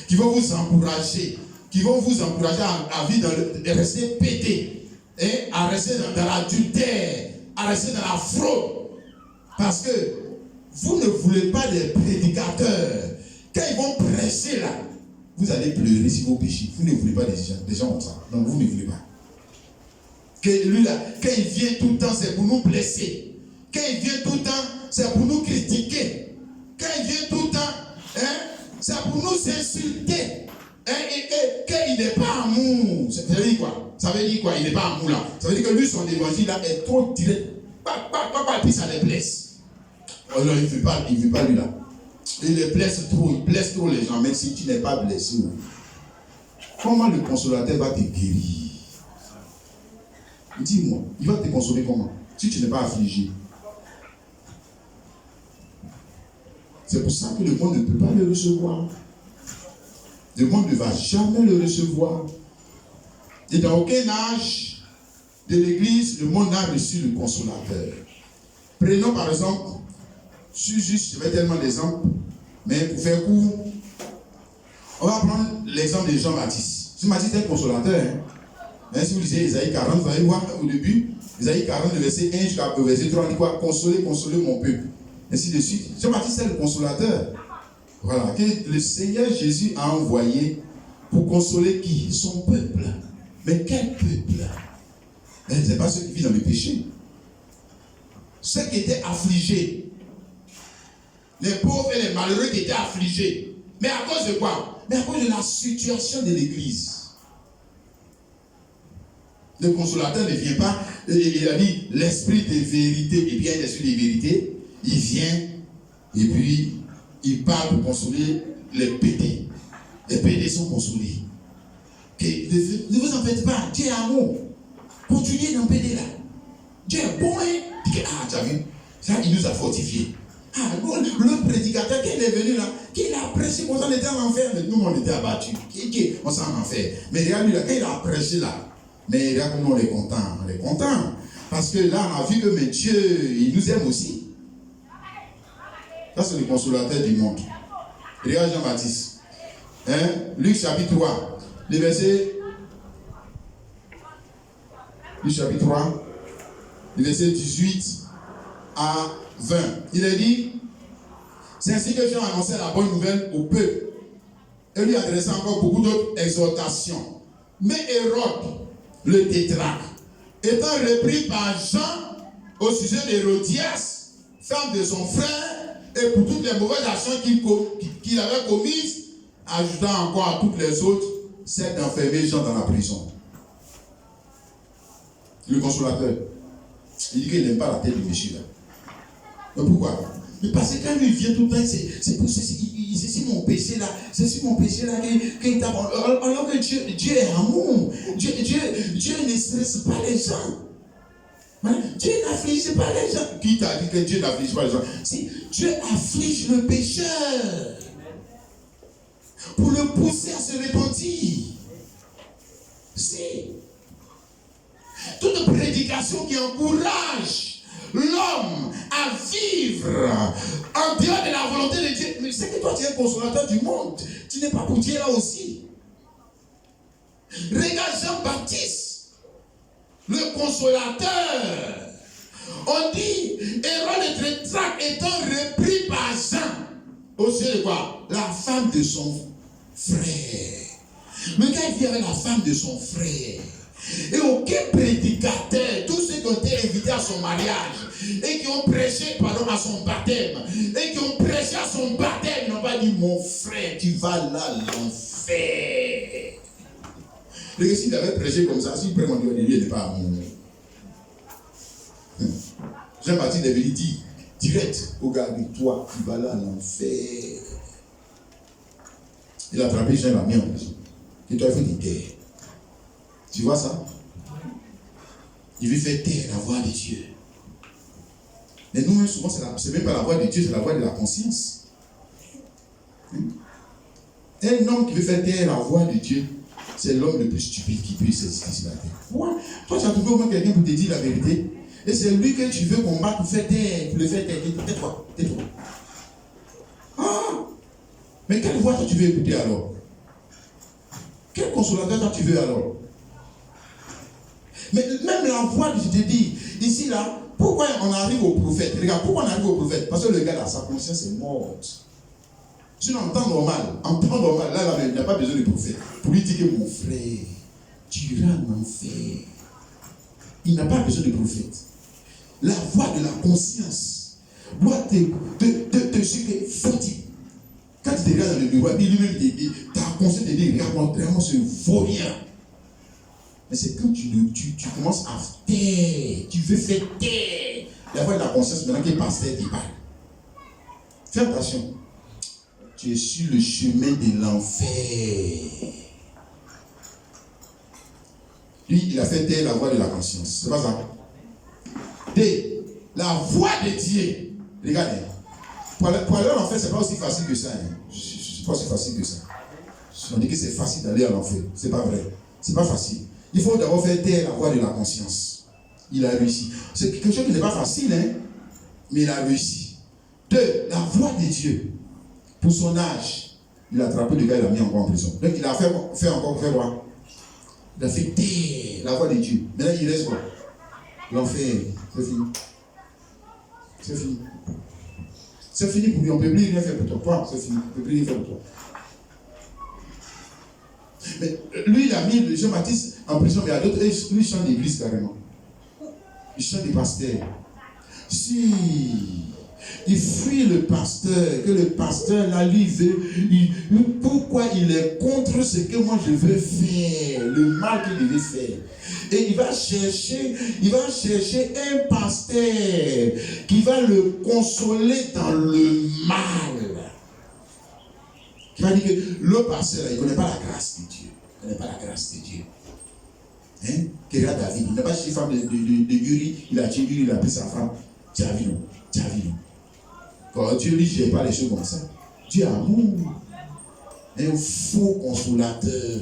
qui vont vous encourager, à vivre à rester pété, et à rester dans l'adultère, à rester dans la fraude. Parce que vous ne voulez pas des prédicateurs. Quand ils vont prêcher là, vous allez pleurer si vous péchez. Vous ne voulez pas des gens comme ça. Non, vous ne voulez pas. Que lui là, quand il vient tout le temps, c'est pour nous blesser. Quand il vient tout le temps, c'est pour nous critiquer. Quand il vient tout le temps, c'est pour nous insulter. Et qu'il n'est pas amour. Ça veut dire quoi? Ça veut dire quoi? Il n'est pas amour là. Ça veut dire que lui, son évangile là est trop direct. Puis ça les blesse. Alors il ne veut pas lui là. Il les blesse trop, il blesse trop les gens. Mais si tu n'es pas blessé, comment le consolateur va te guérir? Dis-moi, il va te consoler comment? Si tu n'es pas affligé. C'est pour ça que le monde ne peut pas le recevoir. Le monde ne va jamais le recevoir. Et dans aucun âge de l'église, le monde n'a reçu le consolateur. Prenons par exemple, je vais tellement d'exemples, mais pour faire court, on va prendre l'exemple de Jean-Baptiste. Jean-Baptiste est un consolateur. Hein? Si vous lisez Isaïe 40, vous allez voir au début, Isaïe 40, le verset 1 jusqu'au verset 3, on dit quoi? Consoler mon peuple. Ainsi de suite. Jean-Baptiste est le consolateur. Voilà, que le Seigneur Jésus a envoyé pour consoler qui? Son peuple. Mais quel peuple? Ce n'est pas ceux qui vivent dans le péché. Ceux qui étaient affligés. Les pauvres et les malheureux qui étaient affligés. Mais à cause de quoi? Mais à cause de la situation de l'église. Le consolateur ne vient pas, il a dit l'esprit de vérité, et bien l'esprit de vérité, il vient et puis il parle pour consoler les pédés. Les pédés sont consolés. Ne vous en faites pas, Dieu est amour. Continuez dans pédé là. Dieu est bon, hein? Tu as vu? Ça, il nous a fortifiés. Le prédicateur qui est venu là, qui a prêché, on était en enfer, mais nous on était abattus. On s'en en enfer. Mais regarde lui là, quand il a prêché là, mais regarde comment on est content. On est content. Parce que là, on a vu que mais Dieu, il nous aime aussi. Ça, c'est le consolateur du monde. Regarde Jean-Baptiste. Luc chapitre 3. Le verset. Luc chapitre 3. Le verset 18 à 20. Il est dit, c'est ainsi que Jean annonçait la bonne nouvelle au peuple. Et lui adressait encore beaucoup d'autres exhortations. Mais Hérode, le tétrarque, étant repris par Jean au sujet d'Hérodias, femme de son frère, et pour toutes les mauvaises actions qu'il avait commises, ajoutant encore à toutes les autres, celle d'enfermer Jean dans la prison. Le consolateur, il dit qu'il n'aime pas la tête du monsieur là. Mais pourquoi? Mais parce que quand lui vient tout le temps, c'est pour c'est mon péché là, qu'il tape. Alors que Dieu est amour. Dieu ne stresse pas les gens. Dieu n'afflige pas les gens. Qui t'a dit que Dieu n'afflige pas les gens? Si Dieu afflige le pécheur pour le pousser à se repentir. Si toute prédication qui encourage l'homme à vivre en dehors de la volonté de Dieu. Mais c'est que toi tu es un consolateur du monde. Tu n'es pas pour Dieu là aussi. Regarde Jean-Baptiste, le consolateur. On dit, Hérode le tétrarque étant repris par Jean. Au sujet de quoi? La femme de son frère. Mais quand il vit avec la femme de son frère, et aucun prédicateur, tous ceux qui ont été invités à son mariage et qui ont prêché à son baptême, n'ont pas dit mon frère, tu vas là l'enfer. Et s'il avait prêché comme ça, s'il prétendait de lui, il n'est pas amour. Jean-Baptiste avait dit direct au gars, toi, tu vas là l'enfer. Il a attrapé Jean, il l'a mis en prison. Et toi, il faut te taire. Tu vois ça? Il veut faire taire la voix de Dieu. Mais nous, souvent, c'est même pas la voix de Dieu, c'est la voix de la conscience. Un homme qui veut faire taire la voix de Dieu, c'est l'homme le plus stupide qui peut exister sur la terre. Pourquoi? Toi, tu as trouvé au moins quelqu'un pour te dire la vérité. Et c'est lui que tu veux combattre pour faire taire, pour le faire taire. Tais-toi, tais-toi. Ah! Mais quelle voix toi tu veux écouter alors? Quel consolateur toi tu veux alors? Mais même la voix que je te dis, ici là, pourquoi on arrive au prophète? Regarde, pourquoi on arrive au prophète? Parce que le gars là, sa conscience est morte. Sinon, en temps normal, là, il n'y a pas besoin de prophète. Pour lui dire que mon frère, tu iras en enfer. Il n'a pas besoin de prophète. La voix de la conscience doit te suivre fautif. Quand tu te regardes dans le miroir, lui-même te dit, ta conscience te dit, regarde-moi, vraiment, ce vaut rien. Mais c'est quand tu commences à taire, tu veux faire taire la voix de la conscience maintenant que le pasteur te parle. Fais attention. Tu es sur le chemin de l'enfer. Lui, il a fait taire la voix de la conscience. C'est pas ça. D. La voix de Dieu. Regardez. Pour aller en enfer, c'est pas aussi facile que ça. Hein. C'est pas aussi facile que ça. On dit que c'est facile d'aller à l'enfer. C'est pas vrai. C'est pas facile. Il faut d'abord faire taire la voix de la conscience. Il a réussi. C'est quelque chose qui n'est pas facile, hein, mais il a réussi. 2. La voix de Dieu. Pour son âge, il a attrapé le gars, il l'a mis encore en prison. Donc il a fait quoi? Il a fait taire la voix de Dieu. Maintenant il reste quoi? L'enfer. C'est fini. C'est fini. C'est fini pour lui. On ne peut plus rien faire pour toi. C'est fini. On ne peut plus rien faire pour toi. Mais lui, il a mis Jean-Baptiste en prison, mais il y a d'autres. Lui, il chante l'église carrément. Il chante des pasteurs. Si il fuit le pasteur, que le pasteur là, lui veut. Pourquoi il est contre ce que moi je veux faire, le mal qu'il devait faire. Et il va chercher un pasteur qui va le consoler dans le mal. Qui va dire que le pasteur, il ne connaît pas la grâce de Dieu. Il ne connaît pas la grâce de Dieu. Hein? Que regarde David, il n'a pas chez femme de Uri, il a tué Uri, il a pris sa femme. Tu as vu, non? Tu as vu, non? Quand Dieu ne gère pas les choses comme ça. Dieu est amour. Un faux consolateur.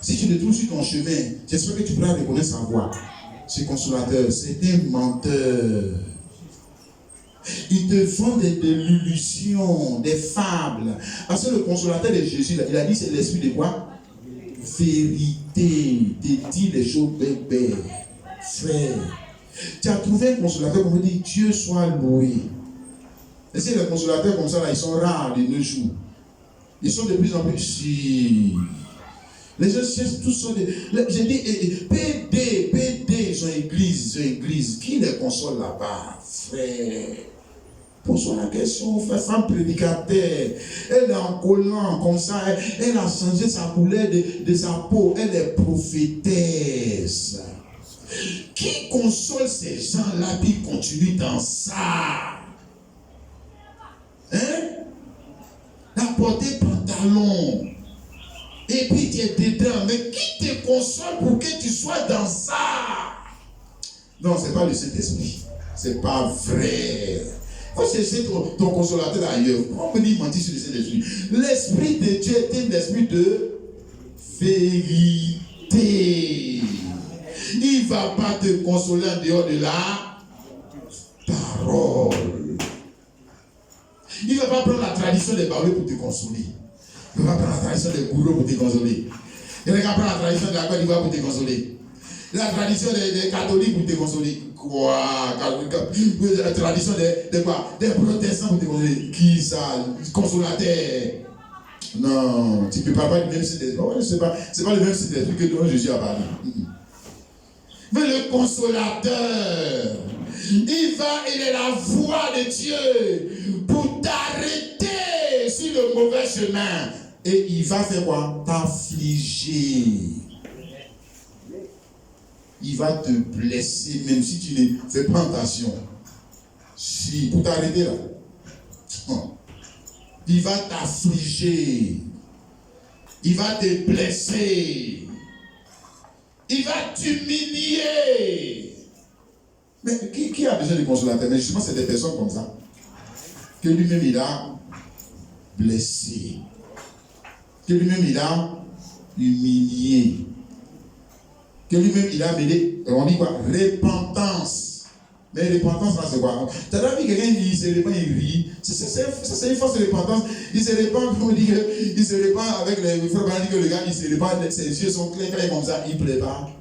Si tu le trouves sur ton chemin, j'espère que tu pourras reconnaître sa voix. Ce consolateur, c'est un menteur. Il te vend de l'illusion, des fables. Parce que le consolateur de Jésus, il a dit c'est l'esprit de quoi? Vérité. Te dit les choses bébé. Frère. Tu as trouvé un consolateur comme dit Dieu soit loué. Et si les consolateurs comme ça, là, ils sont rares de nos jours. Ils sont de plus en plus. Si. Les gens cherchent tous sont des. J'ai dit PD, ils ont église. Qui les console là-bas? Frère. Pose-toi la question, femme prédicateur. Elle est en collant comme ça. Elle a changé sa couleur de sa peau. Elle est prophétesse. Qui console ces gens-là qui continuent dans ça? Hein? La porter pantalon. Et puis tu es dedans. Mais qui te console pour que tu sois dans ça? Non, ce n'est pas le Saint-Esprit. Ce n'est pas vrai. Faut chercher ton consolateur ailleurs. On peut dire mentir sur le Saint-Esprit. L'Esprit de Dieu est un esprit de vérité. Il ne va pas te consoler en dehors de la parole. Il ne va pas prendre la tradition des barreaux pour te consoler. Il ne va pas prendre la tradition des gourous pour te consoler. Il ne va pas prendre la tradition de la Côte d'Ivoire pour te consoler. La tradition des catholiques pour te consoler. Quoi? La tradition des quoi? Des protestants pour te consoler. Qui ça? Consolateur. Non, tu ne peux pas être le même site d'esprit. Ce n'est pas le même site d'esprit que dont Jésus a parlé. Mais le consolateur, il est la voix de Dieu pour t'arrêter sur le mauvais chemin. Et il va faire quoi? T'affliger. Il va te blesser, même si tu ne fais pas attention. Si, pour t'arrêter là. Il va t'affliger. Il va te blesser. Il va t'humilier. Mais qui a besoin de consolateur? Mais justement, c'est des personnes comme ça. Que lui-même il a blessé. Que lui-même il a humilié. Que lui-même, il a amené, on dit quoi? Repentance. Mais repentance, là, c'est quoi? Tu as vu quelqu'un, il se répand, il rit. C'est une fausse repentance. Il se répand, on dit qu'il se répand avec les frères, on dit que le gars, il se répand, ses yeux sont clairs comme ça, il ne plaît pas.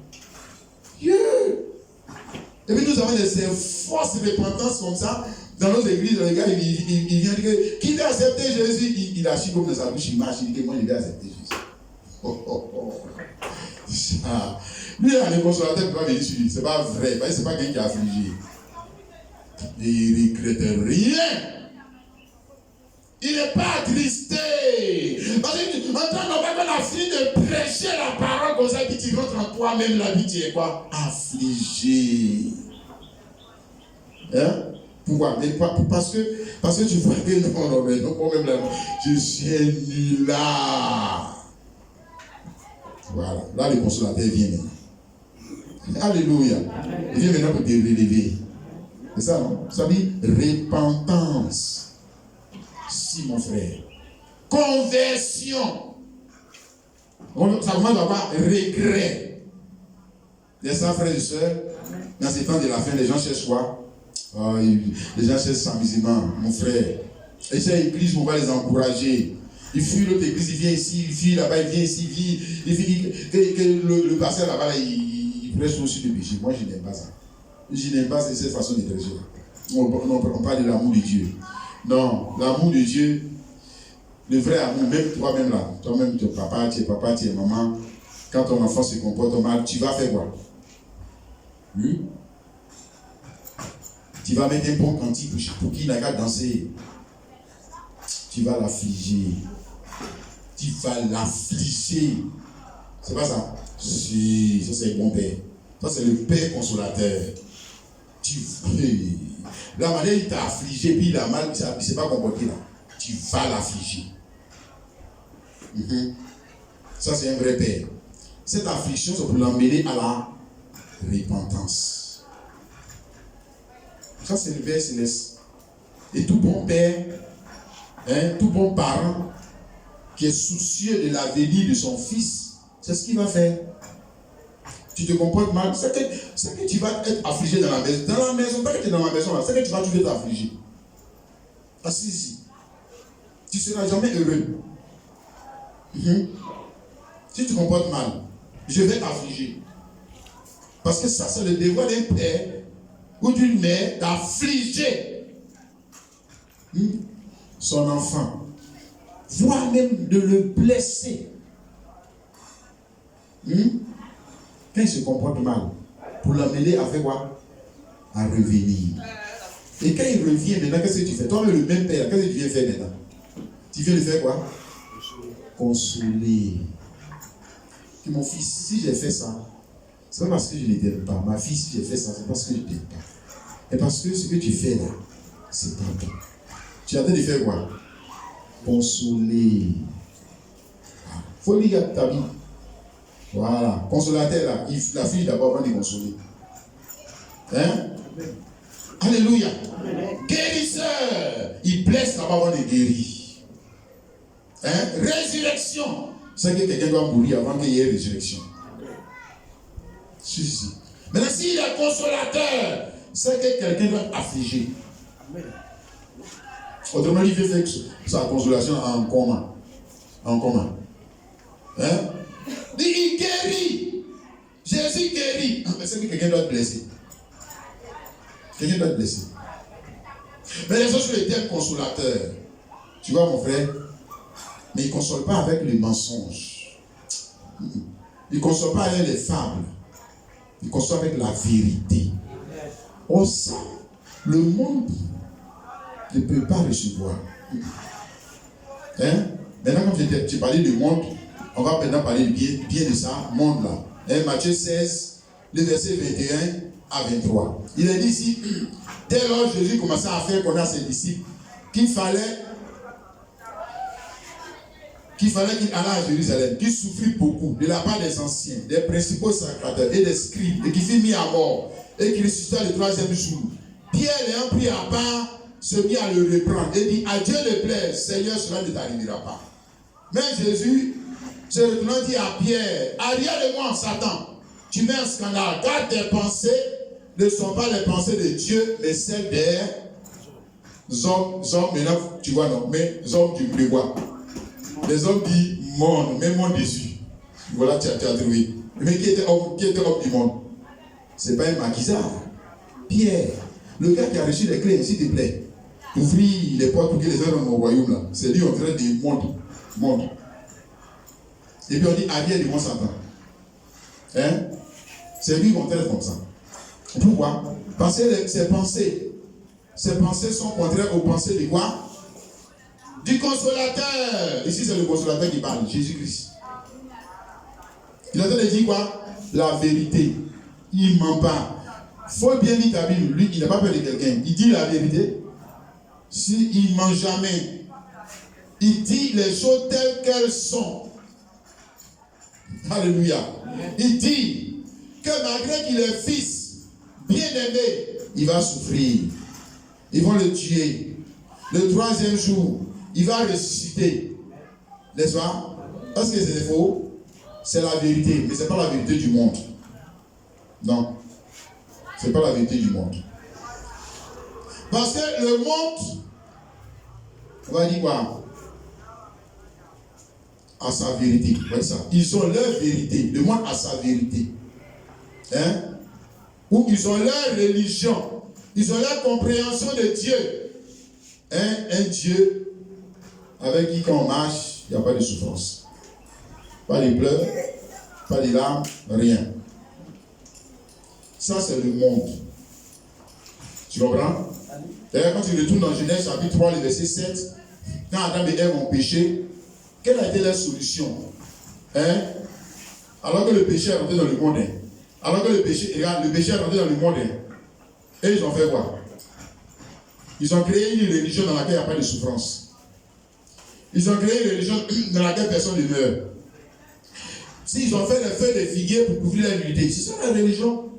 Yeah. Et puis nous avons ces fausses repentances comme ça. Dans nos églises, le gars, il vient dire que qui veut accepter Jésus, il agit comme dans sa bouche, il marche, il dit que moi, je vais accepter Jésus. Ça. Lui, le consolateur ne peut pas venir sur lui. Ce n'est pas vrai. Ce n'est pas quelqu'un qui a affligé. Il ne regrette rien. Il n'est pas attristé. Parce que maintenant, on a fini de prêcher la parole comme ça, puis tu rentres en toi-même, la vie, tu es quoi? Affligé. Hein? Pourquoi? Mais parce que tu vois que non, même là, je suis là. Voilà. Là, le consolateur vient maintenant. Alléluia. Il vient maintenant pour te relever. C'est ça, non? Ça dit repentance. Si, mon frère. Conversion. Ça commence à avoir regret. C'est ça, frères et sœurs. Dans ces temps de la fin, les gens cherchent quoi? Les gens cherchent s'amusement, mon frère. Et ces églises, on va les encourager. Il fuit l'autre église, il vient ici, il fuit là-bas, il vient ici, il vit que le pasteur là-bas, là, il prêche aussi le péché. Moi, je n'aime pas ça. Je n'aime pas cette façon de prêcher. On parle de l'amour de Dieu. Non, l'amour de Dieu, le vrai amour, même toi-même là, toi-même, tu es maman, quand ton enfant se comporte mal, tu vas faire quoi? Tu vas mettre un bon cantique pour qu'il n'a qu'à danser. Tu vas l'affliger. Tu vas l'affliger. C'est pas ça? Si, ça c'est le bon père. Ça c'est le père consolateur. La manière il t'a affligé, puis il a mal, il ne s'est pas comporté là. Tu vas l'affliger. Ça c'est un vrai père. Cette affliction, c'est pour l'emmener à la repentance. Ça c'est le Père céleste. Et tout bon père, tout bon parent qui est soucieux de l'avenir de son fils, c'est ce qu'il va faire. Tu te comportes mal, c'est que tu vas être affligé dans la maison. Dans la maison, pas que tu es dans la maison, c'est que tu vas toujours être affligé. Assis ici. Tu ne seras jamais heureux. Si tu te comportes mal, je vais t'affliger. Parce que ça, c'est le devoir d'un père ou d'une mère d'affliger son enfant, voire même de le blesser. Quand il se comporte mal, pour l'amener à faire quoi? À revenir. Et quand il revient maintenant, qu'est-ce que tu fais? Toi, le même père, qu'est-ce que tu viens faire maintenant? Tu viens le faire quoi? Consoler. Et mon fils, si j'ai fait ça, c'est pas parce que je ne t'aime pas. Ma fille, si j'ai fait ça, c'est parce que je ne t'aime pas. Et parce que ce que tu fais là, c'est pas bon. Tu es en train de faire quoi? Consoler. Il faut lire ta vie. Voilà. Consolateur là, la fille d'abord avant de consoler. Alléluia. Guérisseur. Il blesse d'abord avant de guérir. Résurrection. C'est que quelqu'un doit mourir avant qu'il y ait résurrection. Si. Maintenant, s'il est consolateur, c'est que quelqu'un doit être affligé. Autrement, il veut faire sa consolation en commun. Il guérit. Jésus guérit. Mais c'est que quelqu'un doit être blessé. Quelqu'un doit être blessé. Mais les autres étaient consolateurs. Tu vois, mon frère? Mais il ne console pas avec les mensonges. Il ne console pas avec les fables. Il console avec la vérité. Au ça, le monde ne peut pas recevoir. Maintenant, comme tu parlais du monde, on va maintenant parler bien de ça, monde là. Matthieu 16, le verset 21 à 23. Il est dit ici, dès lors Jésus commençait à faire connaître à ses disciples qu'il fallait qu'il allait à Jérusalem, qu'il souffrit beaucoup de la part des anciens, des principaux sacrificateurs et des scribes, et qu'il fut mis à mort, et qu'il ressuscita le troisième jour. Pierre, ayant pris à part, se mit à le reprendre et dit: à Dieu le plaît, Seigneur, cela ne t'arrivera pas. Mais Jésus Se retournant dit à Pierre, arrière de moi, Satan, tu mets un scandale, car tes pensées ne sont pas les pensées de Dieu, mais celles des hommes, maintenant, tu vois, non, mais hommes du bois. Les hommes du monde, même monde déçu. Voilà, tu as trouvé. Mais qui était homme du monde? C'est pas un maquisard. Pierre, le gars qui a reçu les clés, s'il te plaît, ouvrir les portes pour que les gens dans mon royaume là. C'est lui en train de monde. Et puis on dit, arrière du monde Satan. Hein? C'est lui qui va faire comme ça. Pourquoi? Parce que ses pensées sont contraires aux pensées de quoi? Du consolateur. Ici, c'est le consolateur qui parle, Jésus-Christ. Il est en train de dire quoi? La vérité. Il ne ment pas. Il faut bien lire ta Bible. Lui, il n'a pas peur de quelqu'un. Il dit la vérité. S'il ne ment jamais, il dit les choses telles qu'elles sont. Alléluia. Il dit que malgré qu'il est fils, bien-aimé, il va souffrir. Ils vont le tuer. Le troisième jour, il va ressusciter. N'est-ce pas? Est-ce que c'est faux? C'est la vérité, mais ce n'est pas la vérité du monde. Non. Ce n'est pas la vérité du monde. Parce que le monde, on va dire quoi? À sa vérité. Voyez ça. Ils ont leur vérité. Le monde a sa vérité. Hein? Ou ils ont leur religion. Ils ont leur compréhension de Dieu. Hein? Un Dieu avec qui quand on marche, il n'y a pas de souffrance. Pas de pleurs, pas de larmes, rien. Ça, c'est le monde. Tu comprends? D'ailleurs, quand tu retournes dans Genèse chapitre 3, le verset 7, quand Adam et Ève ont péché, quelle a été leur solution? Hein? Alors que le péché est rentré dans le monde. Alors que le péché est rentré dans le monde. Et ils ont fait quoi? Ils ont créé une religion dans laquelle il n'y a pas de souffrance. Ils ont créé une religion dans laquelle personne ne meurt. S'ils ont fait les feuilles de figuier pour couvrir la nudité, c'est ça la religion.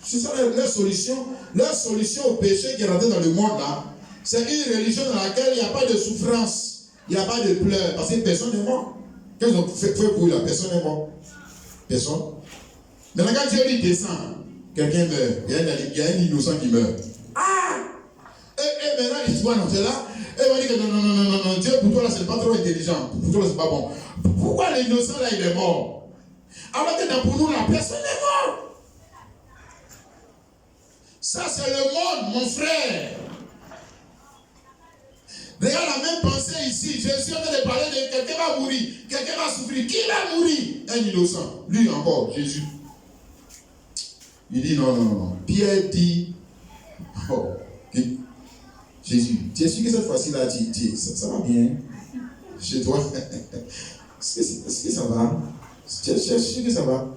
C'est ça leur solution. Leur solution au péché qui est rentré dans le monde là, c'est une religion dans laquelle il n'y a pas de souffrance, il n'y a pas de pleurs, parce que personne n'est mort. Qu'est-ce qu'ils ont fait pour la personne n'est mort? Personne. Maintenant quand Dieu lui descend, quelqu'un meurt, il y a un innocent qui meurt. Ah! Et maintenant il se voit dans cela, et il va dire que non, Dieu pour toi là c'est pas trop intelligent, pour toi là c'est pas bon. Pourquoi l'innocent là il est mort? Alors que pour nous la personne est morte. Ça c'est le monde, mon frère. Regarde la même pensée ici. Je suis en train de parler de quelqu'un va mourir, quelqu'un va souffrir. Qui va mourir? Un innocent. Lui encore, Jésus. Il dit non. Pierre dit, oh, Jésus, tu es sûr que cette fois-ci là, ça va bien chez toi? Est-ce que ça va? Tu es sûr que ça va?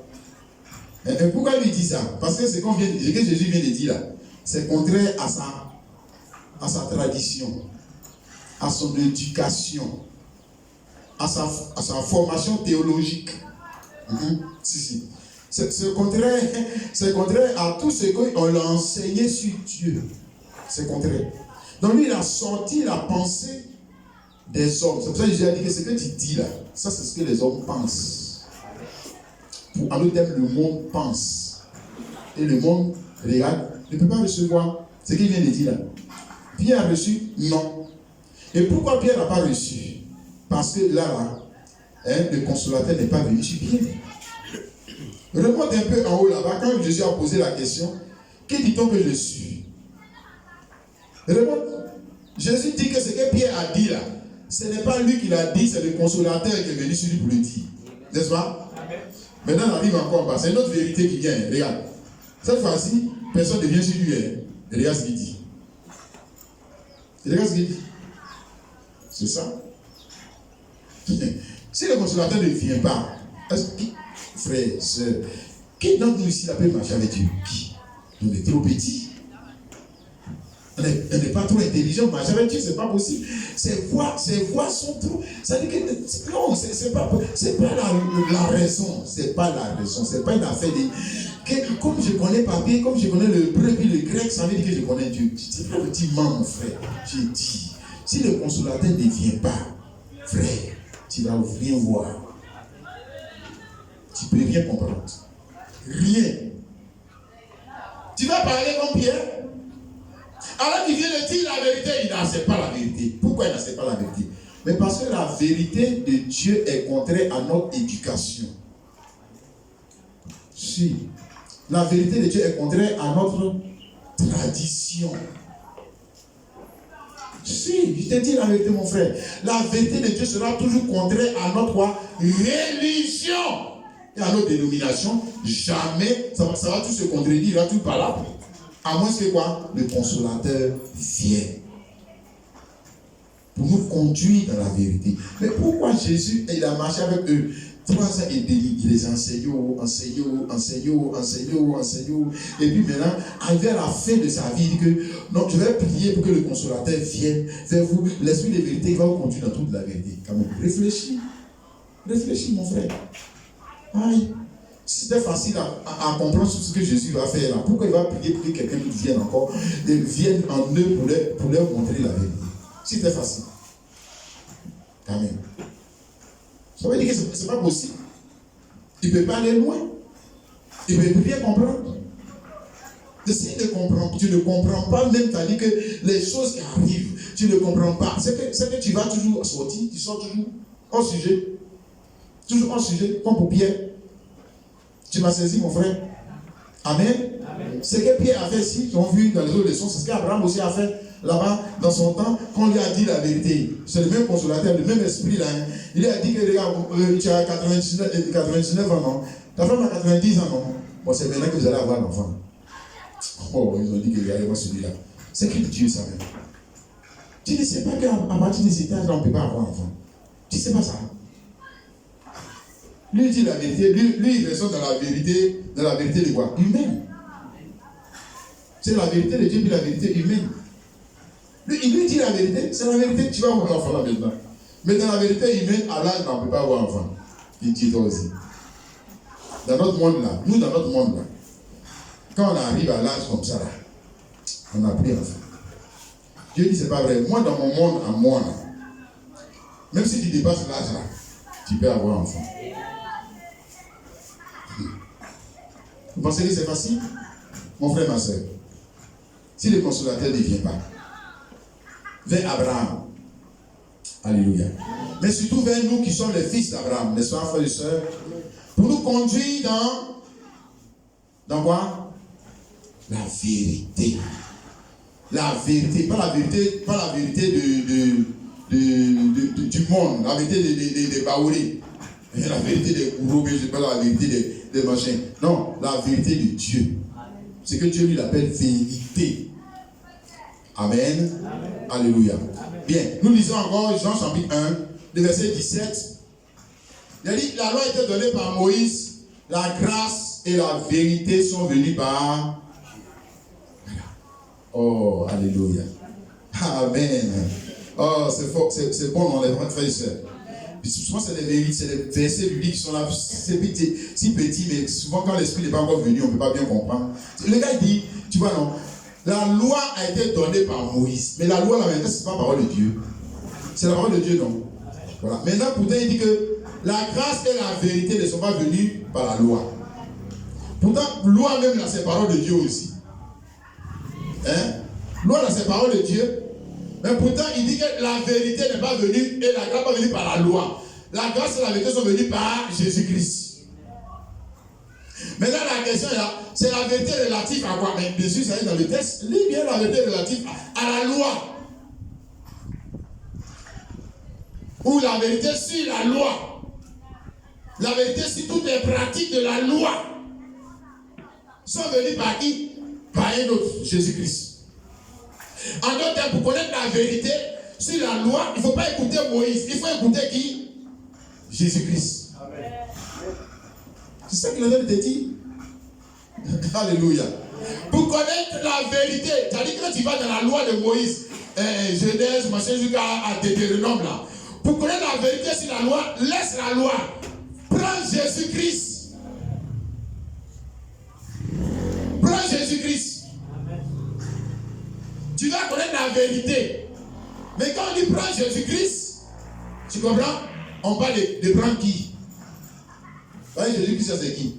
Et pourquoi il dit ça? Parce que ce que Jésus vient de dire là, c'est contraire à sa tradition, à son éducation, à sa formation théologique. Si. C'est contraire à tout ce qu'on l'a enseigné sur Dieu. C'est contraire. Donc lui, il a sorti la pensée des hommes. C'est pour ça que Jésus a dit que ce que tu dis là, ça c'est ce que les hommes pensent. Pour en d'autres termes, le monde pense. Et le monde, regarde, ne peut pas recevoir ce qu'il vient de dire là. Pierre a reçu? Non. Et pourquoi Pierre n'a pas reçu? Parce que là, le consolateur n'est pas venu sur Pierre. Remonte un peu en haut là-bas, quand Jésus a posé la question, qui dit-on que je suis? Remonte. Jésus dit que ce que Pierre a dit là, ce n'est pas lui qui l'a dit, c'est le consolateur qui est venu sur lui pour le dire. N'est-ce pas? Maintenant, on arrive encore en bas. C'est une autre vérité qui vient. Regarde. Cette fois-ci, personne ne vient sur lui. Et regarde ce qu'il dit. Regarde ce qu'il dit. C'est ça. Si le consolateur ne vient pas, frère, soeur, qui d'entre nous ici peut marcher avec Dieu? Qui? On est trop petits. On n'est pas trop intelligent. Marcher avec Dieu, ce n'est pas possible. Ses voix sont trop. Ça dit que non, c'est pas la raison. C'est pas la raison. C'est pas une affaire de. Comme je connais papier, comme je connais le hébreu et le grec, ça veut dire que je connais Dieu. C'est pas le petit man, mon frère. J'ai dit, si le consolateur ne vient pas, frère, tu vas rien voir. Tu ne peux rien comprendre. Rien. Tu vas parler comme Pierre. Alors qu'il vient de dire la vérité, il n'accepte pas la vérité. Pourquoi il n'accepte pas la vérité? Mais parce que la vérité de Dieu est contraire à notre éducation. Si. La vérité de Dieu est contraire à notre tradition. Si, je te dis la vérité, mon frère. La vérité de Dieu sera toujours contraire à notre religion et à notre dénomination. Jamais, ça va tout se contredire, il va tout par là. À moins que quoi? Le consolateur vienne pour nous conduire dans la vérité. Mais pourquoi Jésus, il a marché avec eux 3 ans et demi, il les enseignait. Et puis maintenant, arrivé à la fin de sa vie, il dit que non, je vais prier pour que le consolateur vienne vers vous. L'esprit de vérité va vous conduire dans toute la vérité. Quand même, réfléchis. Réfléchis, mon frère. Aïe. Si c'était facile à comprendre ce que Jésus va faire là, pourquoi il va prier pour que quelqu'un vienne encore, vienne en eux pour leur montrer la vérité? Si c'était facile. Quand même. Ça veut dire que ce n'est pas possible. Il ne peut pas aller loin. Il ne peut rien comprendre. Si tu ne comprends pas, même t'as dit que les choses qui arrivent, tu ne comprends pas. C'est que tu vas toujours sortir, tu sors toujours hors sujet. Toujours hors sujet, comme pour Pierre. Tu m'as saisi, mon frère? Amen. Amen. Ce que Pierre a fait ici, on a vu dans les autres leçons, c'est ce qu'Abraham aussi a fait là-bas, dans son temps, quand on lui a dit la vérité. C'est le même consolateur, le même esprit là. Hein. Il lui a dit que, regarde, tu as 99 ans, non? Ta femme a 90 ans, non? Bon, c'est maintenant que vous allez avoir l'enfant. Oh, ils ont dit que regardez-moi celui-là. C'est que Dieu savait. Tu ne sais pas qu'à partir de cet âge-là, on ne peut pas avoir l'enfant. Tu ne sais pas ça. Lui, il dit la vérité. Lui, il ressort dans la vérité de quoi? Humaine. C'est la vérité de Dieu, puis la vérité humaine. Il lui dit la vérité, c'est la vérité, tu vas avoir l'enfant là maintenant. Mais dans la vérité humaine, à l'âge, on ne peut pas avoir l'enfant. Il dit toi aussi. Dans notre monde là, nous dans notre monde là, quand on arrive à l'âge comme ça là, on n'a plus enfant. Dieu dit c'est pas vrai. Moi dans mon monde, à moi là, même si tu dépasses l'âge là, tu peux avoir enfant. Vous pensez que c'est facile? Mon frère, ma soeur, si le consolateur ne vient pas, vers Abraham, alléluia, mais surtout vers nous qui sommes les fils d'Abraham, n'est-ce pas, frères et sœurs, pour nous conduire dans quoi? La vérité. La vérité, pas la vérité du monde, la vérité des baoulés, la vérité des gourous, je ne sais pas la vérité des machins. Non, la vérité de Dieu. C'est que Dieu lui appelle vérité. Amen. Amen. Alléluia. Amen. Bien, nous lisons encore Jean chapitre 1, le verset 17. Il a dit, la loi était donnée par Moïse, la grâce et la vérité sont venues par... Oh, alléluia. Amen. Oh, c'est fort, c'est bon dans les frères et sœurs. Souvent, c'est des versets bibliques qui sont là, c'est petit, si petit, mais souvent, quand l'esprit n'est pas encore venu, on ne peut pas bien comprendre. Le gars dit, tu vois, non, la loi a été donnée par Moïse, mais la loi, la vérité, ce n'est pas la parole de Dieu. C'est la parole de Dieu, non? Voilà. Maintenant, pourtant, il dit que la grâce et la vérité ne sont pas venues par la loi. Pourtant, loi même, là, c'est la parole de Dieu aussi. Hein? Loi, là, c'est la parole de Dieu. Mais pourtant, il dit que la vérité n'est pas venue et la grâce n'est pas venue par la loi. La grâce et la vérité sont venues par Jésus-Christ. Maintenant, la question est là, c'est la vérité relative à quoi? Mais Jésus, ça est dans le texte, lis bien la vérité relative à la loi. Ou la vérité sur la loi. La vérité sur toutes les pratiques de la loi sont venues par qui? Par un autre, Jésus-Christ. En d'autres termes, pour connaître la vérité sur la loi, il ne faut pas écouter Moïse, il faut écouter qui? Jésus-Christ. C'est ça qu'il a dit. Alléluia. Pour connaître la vérité, c'est-à-dire que quand tu vas dans la loi de Moïse, Genèse, machin, jusqu'à Deutéronome là, pour connaître la vérité sur la loi, laisse la loi. Prends Jésus-Christ. Prends Jésus-Christ. Tu vas connaître la vérité. Mais quand on dit prends Jésus-Christ, tu comprends? on parle de prendre qui? Voyez, Jésus-Christ, ça c'est qui?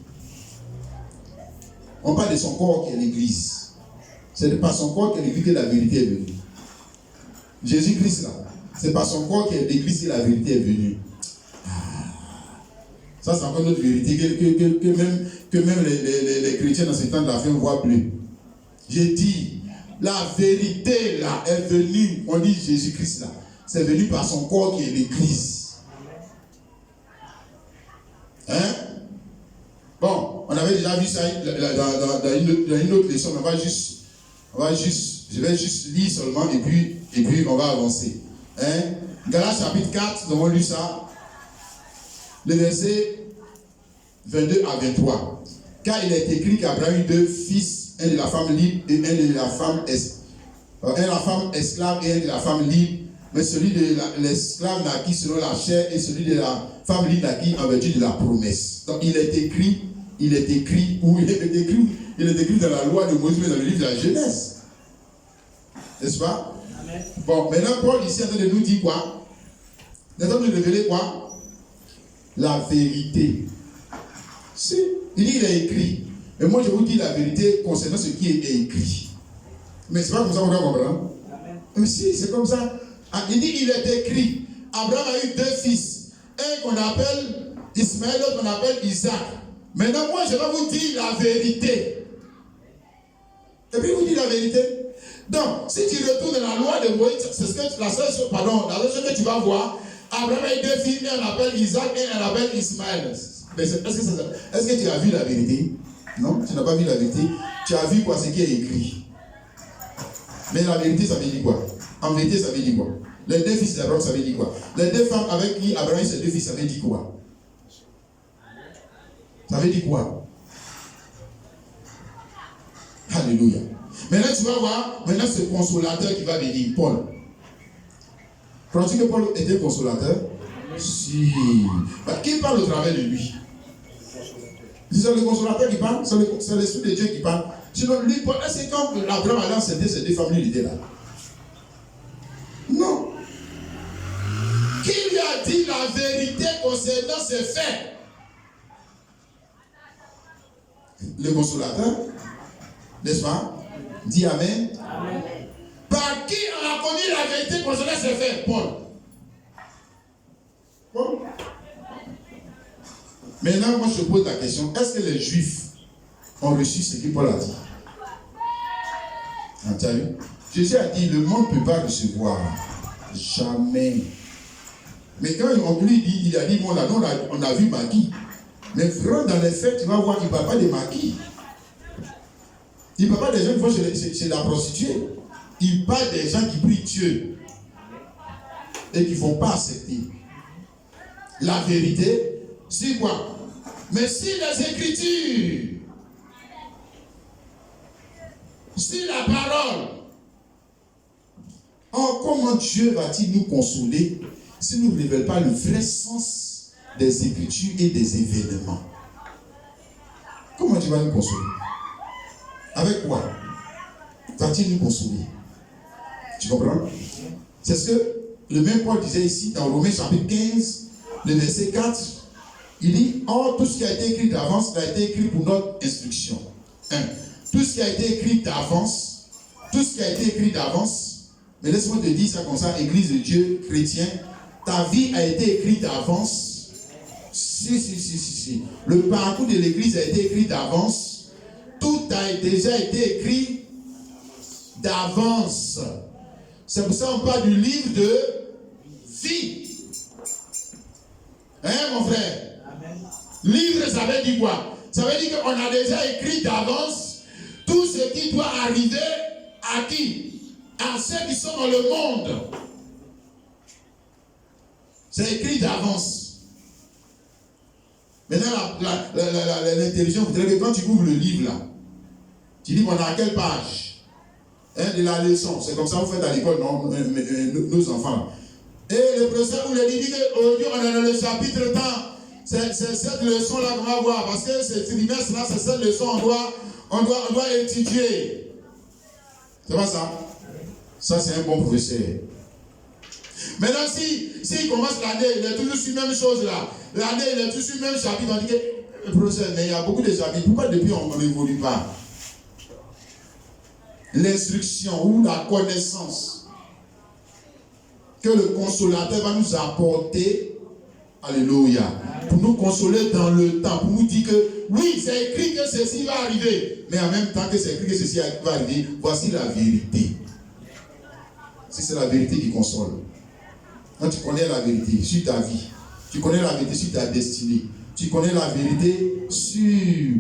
On parle de son corps qui est l'église. C'est par son corps qui est l'église que la vérité est venue. Jésus-Christ là, c'est par son corps qui est l'église que la vérité est venue. Ça c'est encore une autre vérité que même les chrétiens dans ce temps de la fin ne voient plus. J'ai dit, la vérité là est venue, on dit Jésus-Christ là, c'est venu par son corps qui est l'église. Hein? Bon, on avait déjà vu ça dans une autre leçon, je vais juste lire seulement et puis on va avancer. Hein? Galates chapitre 4, nous avons lu ça. Le verset 22 à 23. Car il est écrit qu'Abraham eut 2 fils, un de la femme libre et un de la femme esclave et un de la femme libre. Mais celui de l'esclave naquit selon la chair et celui de la femme libre naquit en vertu de la promesse. Donc il est écrit dans la loi de Moïse, mais dans le livre de la Genèse. N'est-ce pas? Amen. Bon, maintenant Paul ici est en train de nous dire quoi? Il est en train de nous révéler quoi? La vérité. Si, il est écrit. Mais moi je vous dis la vérité concernant ce qui est écrit. Mais c'est pas comme ça qu'on doit comprendre. Amen. Mais si, c'est comme ça. Il dit il est écrit. Abraham a eu 2 fils. Un qu'on appelle Ismaël, l'autre qu'on appelle Isaac. Maintenant, moi, je vais vous dire la vérité. Et puis, vous dites la vérité. Donc, si tu retournes dans la loi de Moïse, c'est ce que la seule chose que tu vas voir. Abraham a eu 2 fils, un on appelle Isaac et un on appelle Ismaël. Mais est-ce que tu as vu la vérité? Non, tu n'as pas vu la vérité. Tu as vu quoi, ce qui est écrit. Mais la vérité, ça veut dire quoi? En vérité, ça veut dire quoi? Les 2 fils d'Abraham, ça veut dire quoi? Les 2 femmes avec qui Abraham et ses 2 fils, ça veut dire quoi? Ça veut dire quoi? Alléluia. Maintenant, tu vas voir, ce consolateur qui va venir, Paul. Crois-tu que Paul était consolateur? Si. Qui parle au travers de lui? C'est le consolateur qui parle, c'est l'Esprit de Dieu qui parle. Sinon, lui, Paul, est-ce que quand Abraham allait enseigner ces 2 familles, il était là? Non. Qui lui a dit la vérité concernant ses faits? Le consolateur, n'est-ce pas? Dis Amen. Amen. Par qui on a connu la vérité concernant ses faits? Paul. Paul. Maintenant, moi je pose la question, est-ce que les Juifs ont reçu ce que Paul a dit? Tu as vu? Jésus a dit, le monde ne peut pas recevoir. Jamais. Mais quand lui dit, il a dit, bon, là, on a vu Maquis. Mais vraiment, dans les faits, tu vas voir qu'il ne parle pas de Maquis. Il ne parle pas des gens qui vont chez la prostituée. Il parle des gens qui prient Dieu. Et qui ne vont pas accepter. La vérité, c'est quoi? Mais si les Écritures, si la parole, comment Dieu va-t-il nous consoler s'il ne nous révèle pas le vrai sens des Écritures et des événements? Comment Dieu va nous consoler? Avec quoi va-t-il nous consoler? Tu comprends? C'est ce que le même Paul disait ici dans Romains chapitre 15, le verset 4. Il dit, or tout ce qui a été écrit d'avance a été écrit pour notre instruction. Tout ce qui a été écrit d'avance, mais laisse-moi te dire ça comme ça, Église de Dieu, chrétien, ta vie a été écrite d'avance. Si. Le parcours de l'Église a été écrit d'avance. Tout a déjà été écrit d'avance. C'est pour ça qu'on parle du livre de vie. Hein, mon frère? Amen. Livre, ça veut dire quoi? Ça veut dire qu'on a déjà écrit d'avance tout ce qui doit arriver à qui? À ceux qui sont dans le monde. C'est écrit d'avance. Maintenant, l'intelligence voudrait que quand tu ouvres le livre là, tu dis qu'on a à quelle page de la leçon. C'est comme ça que vous faites à l'école, nos enfants. Et le professeur vous le dit qu'aujourd'hui on est dans le chapitre temps. C'est cette leçon-là qu'on va voir. Parce que ce trimestre-là, c'est cette leçon on doit étudier. C'est pas ça? Ça, c'est un bon professeur. Maintenant, s'il commence l'année, il est toujours sur la même chose là. L'année, il est toujours sur le même chapitre. On dit que, professeur, mais il y a beaucoup de chapitres. Pourquoi depuis on n'évolue pas? L'instruction ou la connaissance que le consolateur va nous apporter, alléluia, pour nous consoler dans le temps, pour nous dire que oui, c'est écrit que ceci va arriver, mais en même temps que c'est écrit que ceci va arriver, voici la vérité. Si c'est la vérité qui console. Quand tu connais la vérité sur ta vie, tu connais la vérité sur ta destinée, tu connais la vérité sur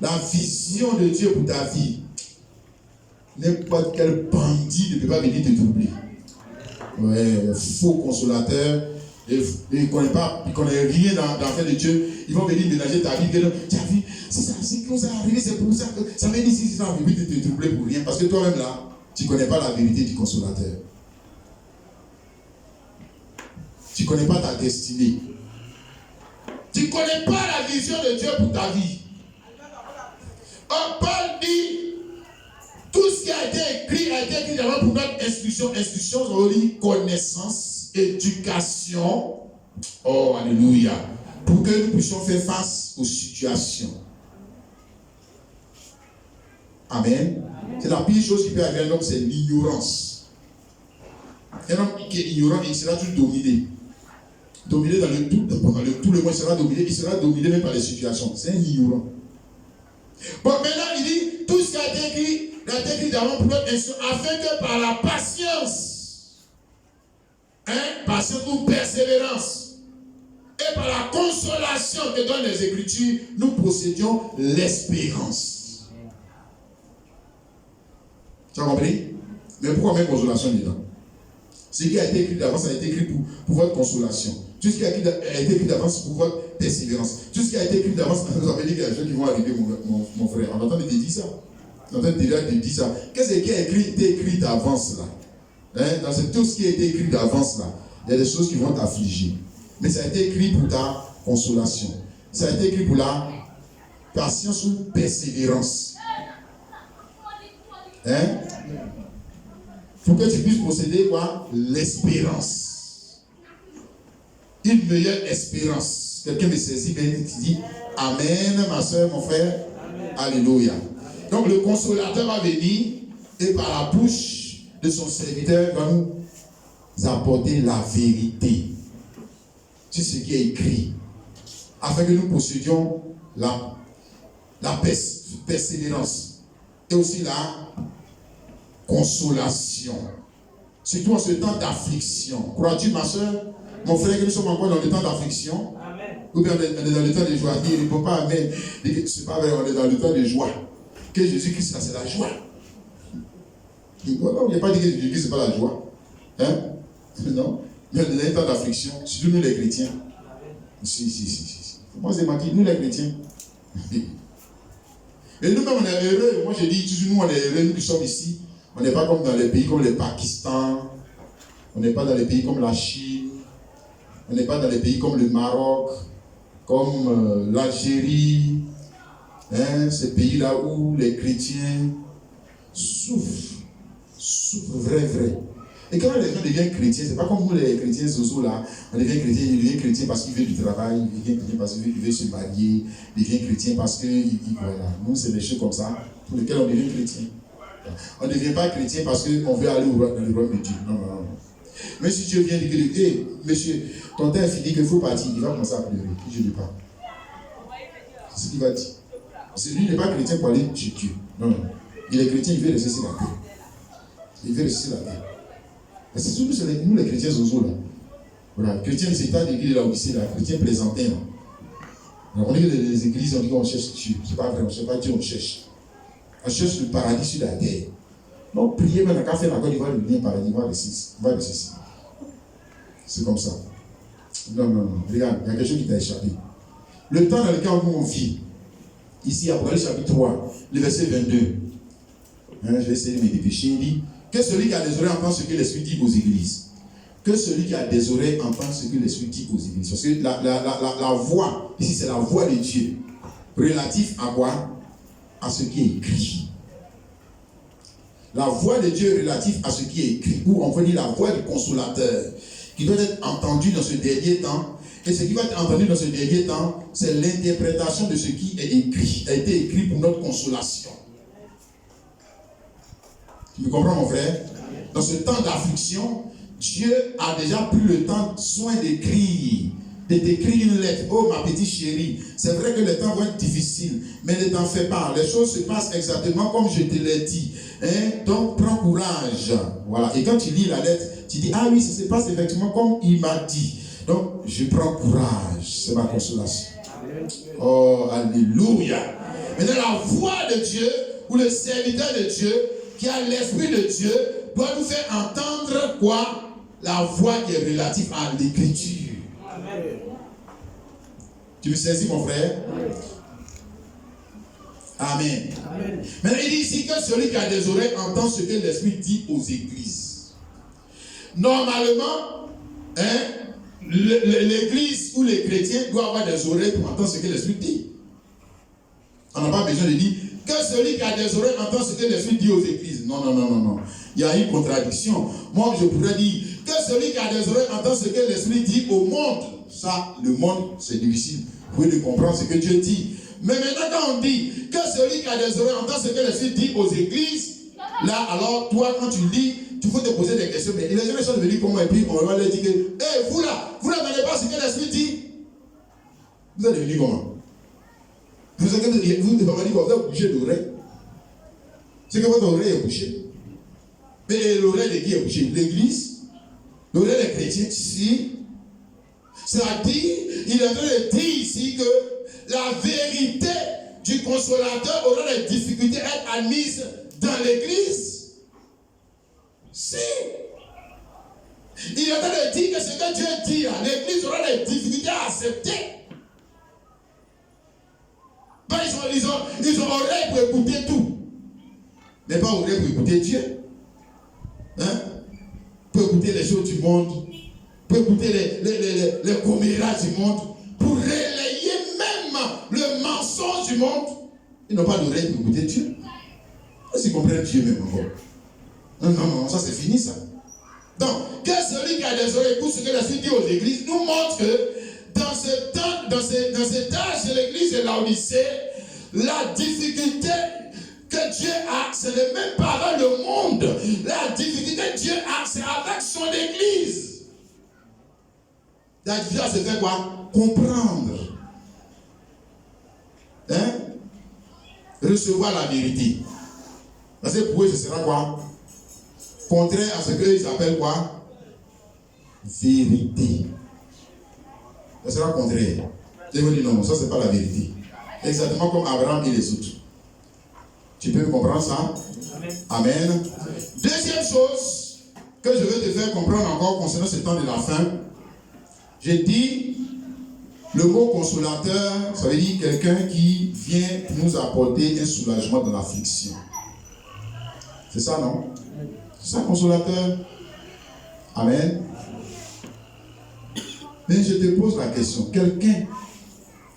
la vision de Dieu pour ta vie, n'importe quel bandit ne peut pas venir te troubler. Ouais, faux consolateur, il ne connaît rien dans l'affaire de Dieu. Ils vont venir ménager ta vie. Tu as vu, c'est ça, c'est comme ça arrivé, c'est pour ça que ça m'a dit si ça a envie de te troubler pour rien. Parce que toi-même là, tu ne connais pas la vérité du consolateur. Tu ne connais pas ta destinée. Tu ne connais pas la vision de Dieu pour ta vie. Paul dit, tout ce qui a été écrit d'abord pour notre instruction. Instruction, on dit connaissance, éducation. Oh, alléluia. Pour que nous puissions faire face aux situations. Amen. C'est la pire chose qui peut arriver à un homme, c'est l'ignorance. Un homme qui est ignorant, il sera toujours dominé. Dominé dans le tout, pendant tout le monde, il sera dominé même par les situations. C'est un ignorant. Bon, maintenant, il dit, tout ce qui a été écrit d'avant pour notre instruction, afin que par la patience, patience ou persévérance, et par la consolation que donnent les Écritures, nous possédions l'espérance. Tu as compris? Mais pourquoi mettre consolation dedans? Ce qui a été écrit d'avance a été écrit pour votre consolation. Tout ce qui a été écrit d'avance pour votre persévérance. Tout ce qui a été écrit d'avance, vous avez dit qu'il y a des gens qui vont arriver, mon frère. On entend te dire ça. On entend déjà te dire ça. Qu'est-ce qui a été écrit d'avance là? Dans tout ce qui a été écrit d'avance là, il y a des choses qui vont t'affliger. Mais ça a été écrit pour ta consolation. Ça a été écrit pour la patience ou persévérance. Pour que tu puisses posséder quoi? L'espérance. Une meilleure espérance. Quelqu'un me saisit, qui dit Amen, ma soeur, mon frère. Amen. Alléluia. Donc le consolateur va venir et par la bouche de son serviteur va nous apporter la vérité sur ce qui est écrit, afin que nous possédions la persévérance et aussi la consolation. Surtout en ce temps d'affliction. Crois-tu, ma soeur, mon frère, que nous sommes encore dans le temps d'affliction? Ou bien on est dans le temps de joie? Il ne répond pas Amen. C'est pas vrai, on est dans le temps de joie. Que Jésus-Christ, là, c'est la joie. Voilà, on n'a pas dit que Jésus-Christ, c'est pas la joie. Non. Mais on est dans le temps d'affliction, surtout nous les chrétiens. Si. Moi, c'est marqué, nous les chrétiens. Et nous-mêmes, on est heureux. Moi, je dis toujours, nous, on est heureux, nous qui sommes ici. On n'est pas comme dans les pays comme le Pakistan. On n'est pas dans les pays comme la Chine. On n'est pas dans les pays comme le Maroc, comme l'Algérie. Ces pays-là où les chrétiens souffrent vrai. Et quand les gens deviennent chrétiens, c'est pas comme nous les chrétiens zozo là, on devient chrétien parce qu'il veut du travail, il devient chrétien parce qu'il veut se marier, il devient chrétien parce que voilà. Nous c'est des choses comme ça pour lesquelles on devient chrétien. On ne devient pas chrétien parce qu'on veut aller dans le royaume de Dieu. Non. Mais si Dieu vient dire que, monsieur, ton père finit qu'il faut partir, il va commencer à pleurer. Je ne dis pas. C'est ce qu'il va dire. Parce que lui n'est pas chrétien pour aller chez Dieu. Non. Il est chrétien, il veut rester sur la terre. Il veut rester sur la terre. C'est surtout nous les chrétiens zozo là. Voilà, chrétiens de cet église de la Odyssée là, chrétiens plaisantin. On dit que les églises, on dit qu'on cherche Dieu. C'est pas vrai, on ne cherche pas Dieu, on cherche. On cherche le paradis sur la terre. Non, priez maintenant qu'à faire la God, il va le lien paradis, il va rester ici. C'est comme ça. Non. Regarde, il y a quelque chose qui t'a échappé. Le temps dans lequel on vit, ici, Apocalypse chapitre 3, le verset 22. Je vais essayer de me dépêcher. Il dit que celui qui a des oreilles entend ce que l'Esprit dit aux églises. Que celui qui a des oreilles entend ce que l'Esprit dit aux églises. Parce que la voix, ici, c'est la voix de Dieu. Relatif à quoi? À ce qui est écrit. La voix de Dieu est relative à ce qui est écrit, ou on peut dire la voix du consolateur, qui doit être entendue dans ce dernier temps. Et ce qui va être entendu dans ce dernier temps, c'est l'interprétation de ce qui est écrit, a été écrit pour notre consolation. Tu me comprends, mon frère? Dans ce temps d'affliction, Dieu a déjà pris le temps, soin d'écrire, de t'écrire une lettre. Oh, ma petite chérie, c'est vrai que les temps vont être difficiles, mais ne t'en fais pas. Les choses se passent exactement comme je te l'ai dit. Hein? Donc, prends courage. Voilà. Et quand tu lis la lettre, tu dis, ah oui, ça se passe effectivement comme il m'a dit. Donc, je prends courage. C'est ma consolation. Oh, alléluia. Maintenant, la voix de Dieu, ou le serviteur de Dieu, qui a l'esprit de Dieu, doit nous faire entendre quoi? La voix qui est relative à l'écriture. Tu me saisis, mon frère? Amen. Amen. Maintenant, il dit ici que celui qui a des oreilles entend ce que l'Esprit dit aux églises. Normalement, l'église ou les chrétiens doivent avoir des oreilles pour entendre ce que l'Esprit dit. On n'a pas besoin de dire que celui qui a des oreilles entend ce que l'Esprit dit aux églises. Non, non, non, non, non. Il y a une contradiction. Moi, je pourrais dire que celui qui a des oreilles entend ce que l'Esprit dit au monde. Ça, le monde, c'est difficile. Vous pouvez comprendre ce que Dieu dit. Mais maintenant, quand on dit que celui qui a des oreilles entend ce que l'Esprit dit aux églises, là, alors, toi, quand tu lis, tu faut te poser des questions. Mais les gens sont venus comment? Et puis, on va leur dire que, hé, vous n'entendez pas ce que l'Esprit dit? Vous allez venir comment? Vous avez bouché l'oreille. C'est que votre oreille est bouchée. Mais l'oreille de qui est bouchée? L'église? L'oreille des chrétiens ici? C'est-à-dire, il est en train de dire ici que la vérité du consolateur aura des difficultés à être admise dans l'église. Si. Il est en train de dire que ce que Dieu dit, l'église aura des difficultés à accepter. Ils ont oreille pour écouter tout. Mais pas oreille pour écouter Dieu. Hein? Pour écouter les choses du monde. Pour écouter les commérages du monde. Pour relayer même le mensonge du monde. Ils n'ont pas d'oreille pour écouter Dieu. Est-ce qu'ils comprennent Dieu même encore? Non, non, non, ça c'est fini ça. Donc, que celui qui a des oreilles écoute ce que l'Esprit dit aux églises nous montre que dans ce temps, dans cet âge de l'église de Laodicée, la difficulté que Dieu a, ce n'est même pas avec le monde. La difficulté que Dieu a, c'est avec son église. La difficulté, c'est faire quoi? Comprendre. Hein? Recevoir la vérité. Parce que pour eux, ce sera quoi? Contraire à ce qu'ils appellent quoi? Vérité. Ça sera contraire. Je vais dire non, ça c'est pas la vérité. Exactement comme Abraham et les autres. Tu peux comprendre ça? Amen. Amen. Deuxième chose que je veux te faire comprendre encore concernant ce temps de la fin. J'ai dit le mot consolateur, ça veut dire quelqu'un qui vient nous apporter un soulagement dans l'affliction. C'est ça, non? C'est ça, consolateur. Amen. Mais je te pose la question, quelqu'un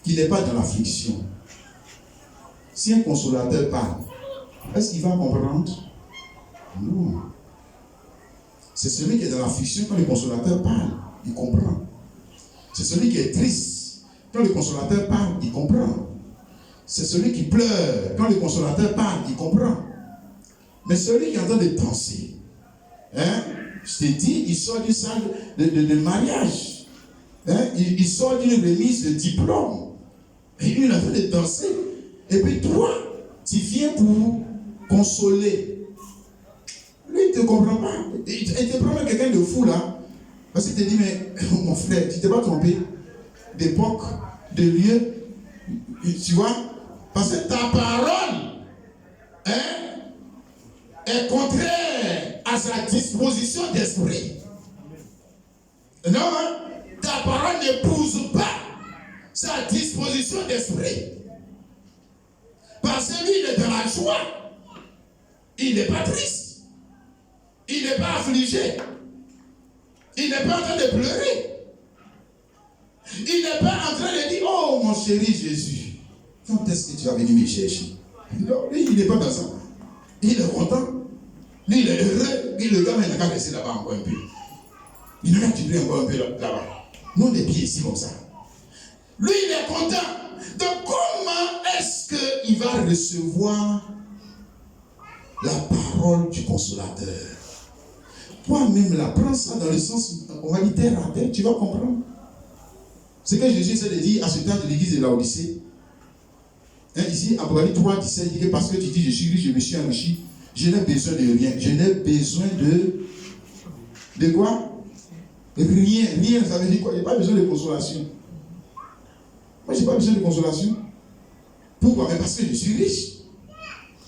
qui n'est pas dans l'affliction, si un consolateur parle, est-ce qu'il va comprendre? Non. C'est celui qui est dans l'affliction, quand le consolateur parle, il comprend. C'est celui qui est triste, quand le consolateur parle, il comprend. C'est celui qui pleure, quand le consolateur parle, il comprend. Mais celui qui est en train de danser, hein, je t'ai dit, il sort d'une salle de mariage. Hein? Il sort d'une remise de diplôme. Et lui, il est en train de danser. Et puis toi, tu viens pour consoler. Lui, il ne te comprend pas. Il te prend quelqu'un de fou là. Parce qu'il te dit, mais mon frère, tu ne t'es pas trompé d'époque, de lieu. Tu vois? Parce que ta parole, hein, est contraire à sa disposition d'esprit. Non, hein? Ta parole n'épouse pas sa disposition d'esprit. Parce que lui, il est dans la joie. Il n'est pas triste. Il n'est pas affligé. Il n'est pas en train de pleurer. Il n'est pas en train de dire, oh mon chéri Jésus, quand est-ce que tu vas venir me chercher? Non, lui, il n'est pas dans ça. Il est content. Lui, il est heureux. Et le gars, il n'a qu'à rester là-bas encore un peu. Il n'a qu'à tirer encore un peu là-bas. Nous, on est bien ici comme ça. Lui, il est content. Donc, comment est-ce qu'il va recevoir la parole du consolateur? Toi-même, là, prends ça dans le sens, on va dire terre à terre, tu vas comprendre. Ce que Jésus essaie de dire à ce temps de l'église de Laodicée. Ici, Apocalypse 3, 17, dit que parce que tu dis, je suis riche, je me suis enrichi, je n'ai besoin de rien. Je n'ai besoin de quoi? Rien, ça veut dire quoi? Je n'ai pas besoin de consolation. Moi, je n'ai pas besoin de consolation. Pourquoi? Mais parce que je suis riche.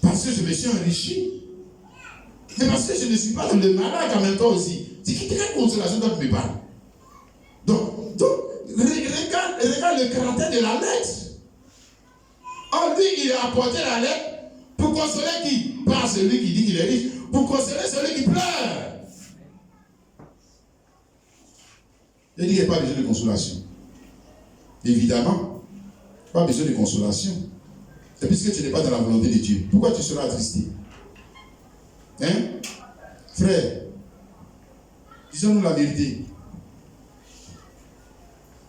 Parce que je me suis enrichi. Mais parce que je ne suis pas le malade en même temps aussi. C'est quelle consolation dont tu me parles? Donc, regarde le caractère de la lettre. En lui, il a apporté la lettre pour consoler qui? Pas celui qui dit qu'il est riche. Pour consoler celui qui pleure. Il dit qu'il n'y a pas besoin de consolation. Évidemment, pas besoin de consolation. Et puisque tu n'es pas dans la volonté de Dieu, pourquoi tu seras attristé? Hein? Frère, disons-nous la vérité.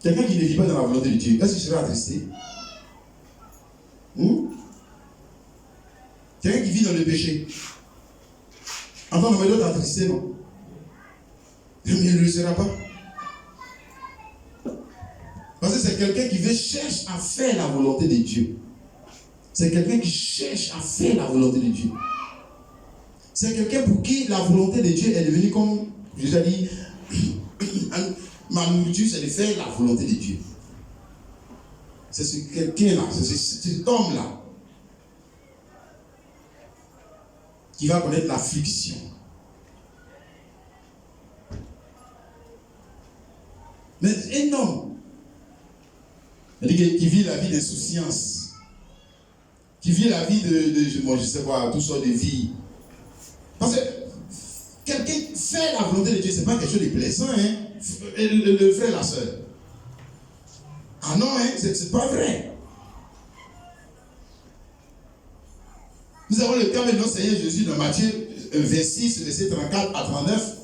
Quelqu'un qui ne vit pas dans la volonté de Dieu, est-ce qu'il sera attristé? Quelqu'un qui vit dans le péché. Enfin, on va être attristé, non? Mais il ne le sera pas. Parce que c'est quelqu'un qui veut chercher à faire la volonté de Dieu. C'est quelqu'un qui cherche à faire la volonté de Dieu. C'est quelqu'un pour qui la volonté de Dieu est devenue comme, je vous ai dit, ma nourriture, c'est de faire la volonté de Dieu. C'est ce quelqu'un-là, c'est cet homme-là qui va connaître l'affliction. Mais un homme qui vit la vie d'insouciance, qui vit la vie je ne sais pas, toutes sortes de vies. Parce que quelqu'un fait la volonté de Dieu, ce n'est pas quelque chose de plaisant, hein? Le frère et la soeur. Ah non, hein? C'est pas vrai. Nous avons le cas de notre Seigneur Jésus dans Matthieu 26, verset 34 à 39.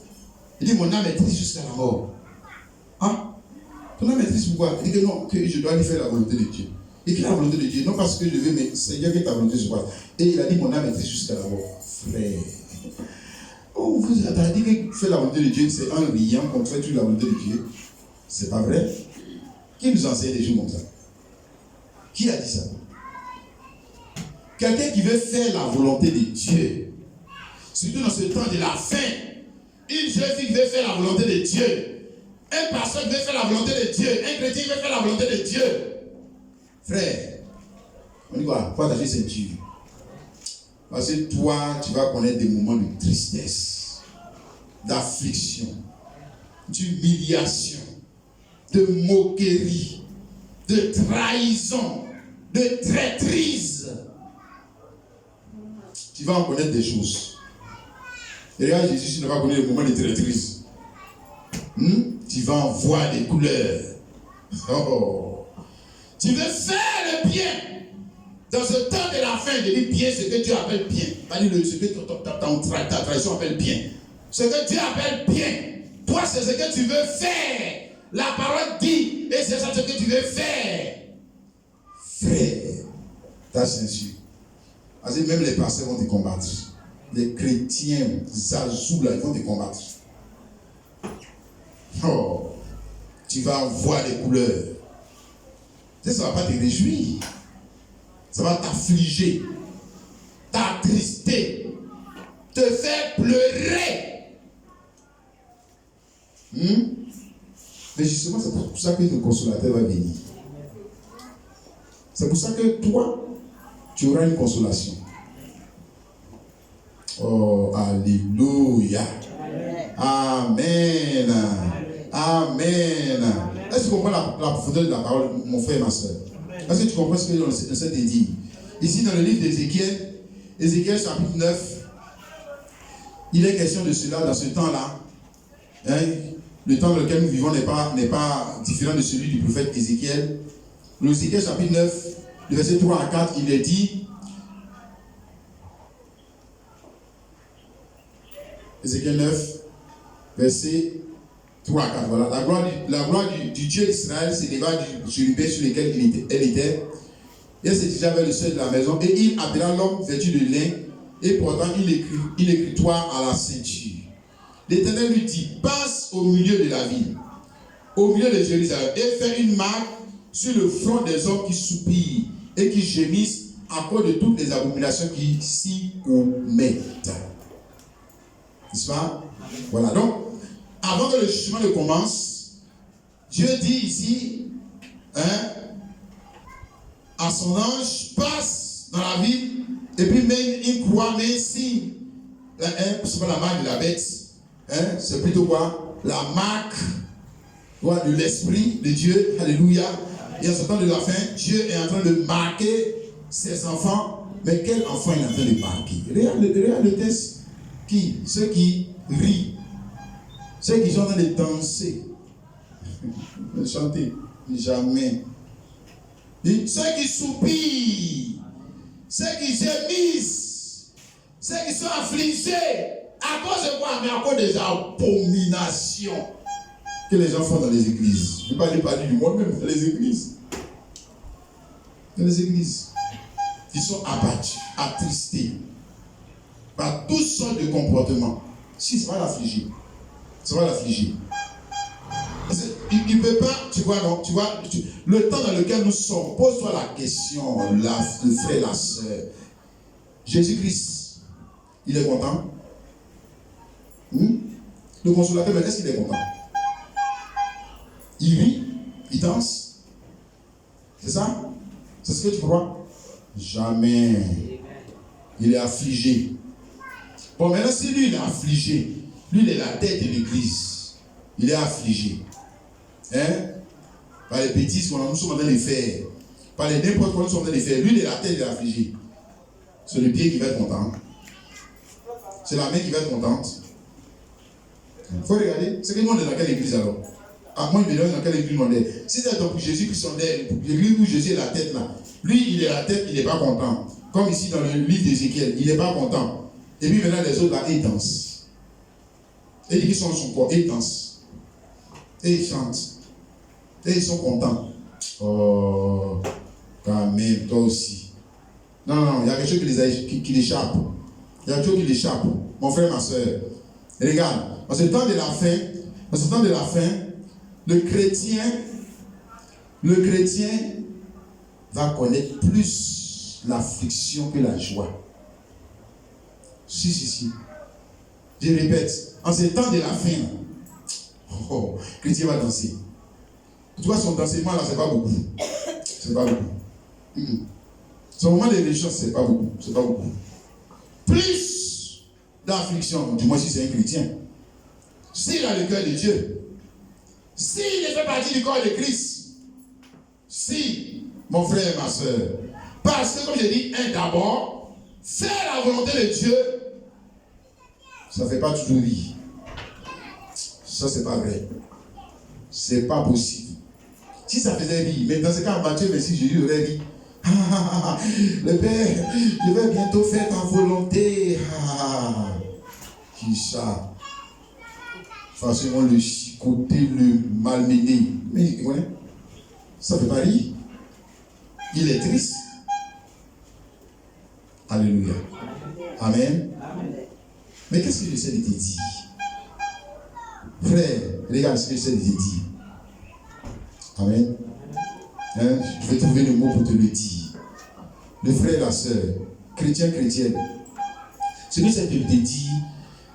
Il dit, mon âme est triste jusqu'à la mort. Hein? Ton âme est triste pourquoi? Il dit que non, que je dois lui faire la volonté de Dieu. Et quelle est la volonté de Dieu? Non parce que je veux, mais Seigneur, que ta volonté se passe. Et il a dit, mon âme est triste jusqu'à la mort. Frère. Oh, vous avez dit que faire la volonté de Dieu, c'est en riant qu'on fait toute la volonté de Dieu. C'est pas vrai? Qui nous enseigne des choses comme ça? Qui a dit ça? Quelqu'un qui veut faire la volonté de Dieu, surtout dans ce temps de la fin, une jeune fille qui veut faire la volonté de Dieu, un pasteur qui veut faire la volonté de Dieu, un chrétien qui veut faire la volonté de Dieu. Frère, on dit quoi? Faut attacher ceinture. Parce que toi, tu vas connaître des moments de tristesse, d'affliction, d'humiliation, de moquerie, de trahison, de traîtrise. Tu vas en connaître des choses. Et regarde Jésus, tu ne vas pas connaître les moments de traîtrise. Tu vas en voir des couleurs. Oh. Tu veux faire le bien. Dans ce temps de la fin, je dis bien ce que Dieu appelle bien. Pas dire ce que ta tradition appelle bien. Ce que Dieu appelle bien. Toi, c'est ce que tu veux faire. La parole dit, et c'est ça ce que tu veux faire. Frère, ta censure. Parce que même les pasteurs vont te combattre. Les chrétiens, Zazou, là, ils vont te combattre. Oh, tu vas en voir les couleurs. Ça ne va pas te réjouir. Ça va t'affliger, t'attrister, te faire pleurer. Mais justement, c'est pour ça que le consolateur va venir. C'est pour ça que toi, tu auras une consolation. Oh, alléluia. Amen. Amen. Est-ce que tu comprends la profondeur de la parole, mon frère et ma soeur? Est-ce que tu comprends ce que l'on s'est dit? Ici, dans le livre d'Ézéchiel, Ézéchiel chapitre 9, il est question de cela dans ce temps-là. Hein? Le temps dans lequel nous vivons n'est pas différent de celui du prophète Ézéchiel. Dans Ézéchiel chapitre 9, le verset 3 à 4, il est dit: Ézéchiel 9, verset 3 à 4. Voilà. La gloire du Dieu d'Israël s'éleva du chérubin sur lequel elle était. Et elle se dirigea vers le seuil de la maison. Et il appela l'homme vêtu de lin et portant une écritoire à la ceinture. L'Éternel lui dit, passe au milieu de la ville, au milieu de Jérusalem, et fais une marque sur le front des hommes qui soupirent et qui gémissent à cause de toutes les abominations qui s'y commettent. N'est-ce pas? Voilà. Donc, avant que le jugement ne commence, Dieu dit ici, à son ange, passe dans la ville et puis met une croix, met un signe. C'est pas la marque de la bête. C'est plutôt quoi? La marque de l'Esprit de Dieu. Alléluia. Et en ce temps de la fin, Dieu est en train de marquer ses enfants. Mais quel enfant il est en train de marquer? Regarde le texte. Qui? Ceux qui rient. Ceux qui sont en train de danser. Ne chantez jamais. Et ceux qui soupirent. Ceux qui gémissent. Ceux qui sont affligés. À cause de quoi? Mais à cause des abominations que les gens font dans les églises. Je ne parle pas du monde, même dans les églises. Dans les églises. Ils sont abattus, attristés par toutes sortes de comportements. Si, ça va l'affliger. Ça va l'affliger. Il ne peut pas, tu vois, non, tu vois, le temps dans lequel nous sommes, pose-toi la question, le frère, la soeur. Jésus-Christ, il est content? Le consolateur, mais est-ce qu'il est content? Il rit, il danse. C'est ça? C'est ce que tu crois? Jamais. Il est affligé. Bon, maintenant, si lui, il est affligé, lui, il est la tête de l'église. Il est affligé. Par les bêtises qu'on nous sommes en train de faire. Par les n'importe quoi nous sommes en train de faire. Lui, il est la tête, il est affligé. C'est le pied qui va être content. C'est la main qui va être contente. Il faut regarder. C'est que nous, on est dans quelle église alors? À moi, il me demande dans quelle église on est. Si c'est donc Jésus qui s'en est, l'église où Jésus est la tête là, lui, il est la tête, il n'est pas content. Comme ici dans le livre d'Ézéchiel, il n'est pas content. Et puis maintenant, les autres là, ils dansent. Et ils sont dans son corps, ils dansent. Et ils chantent. Et ils sont contents. Oh, quand même, toi aussi. Non, il y a quelque chose qui l'échappe. Il y a quelque chose qui l'échappe. Mon frère, ma soeur. Regarde, en ce temps de la fin, le chrétien va connaître plus l'affliction que la joie. Si. Je répète, en ce temps de la fin, le chrétien va danser. Tu vois, son dansement là, c'est pas beaucoup. C'est pas beaucoup. Son moment de réjouissance, c'est pas beaucoup. Plus d'affliction, du moins si c'est un chrétien. S'il a le cœur de Dieu, s'il fait partie du corps de Christ, si, mon frère et ma soeur, parce que comme je dis, d'abord, faire la volonté de Dieu, ça ne fait pas toujours rire. Ça, c'est pas vrai. C'est pas possible. Si ça faisait rire, mais dans ce cas, Matthieu, mais si Jésus aurait dit, le Père, je vais bientôt faire ta volonté. Qui ça? Facilement le chicoter, le malmener. Mais ouais, ça ne fait pas rire. Il est triste. Alléluia. Amen. Mais qu'est-ce que j'essaie de te dire? Frère, regarde ce que j'essaie de te dire. Amen. Je vais trouver le mot pour te le dire. Le frère, la soeur, chrétien, chrétienne. Ce que j'essaie de te dire,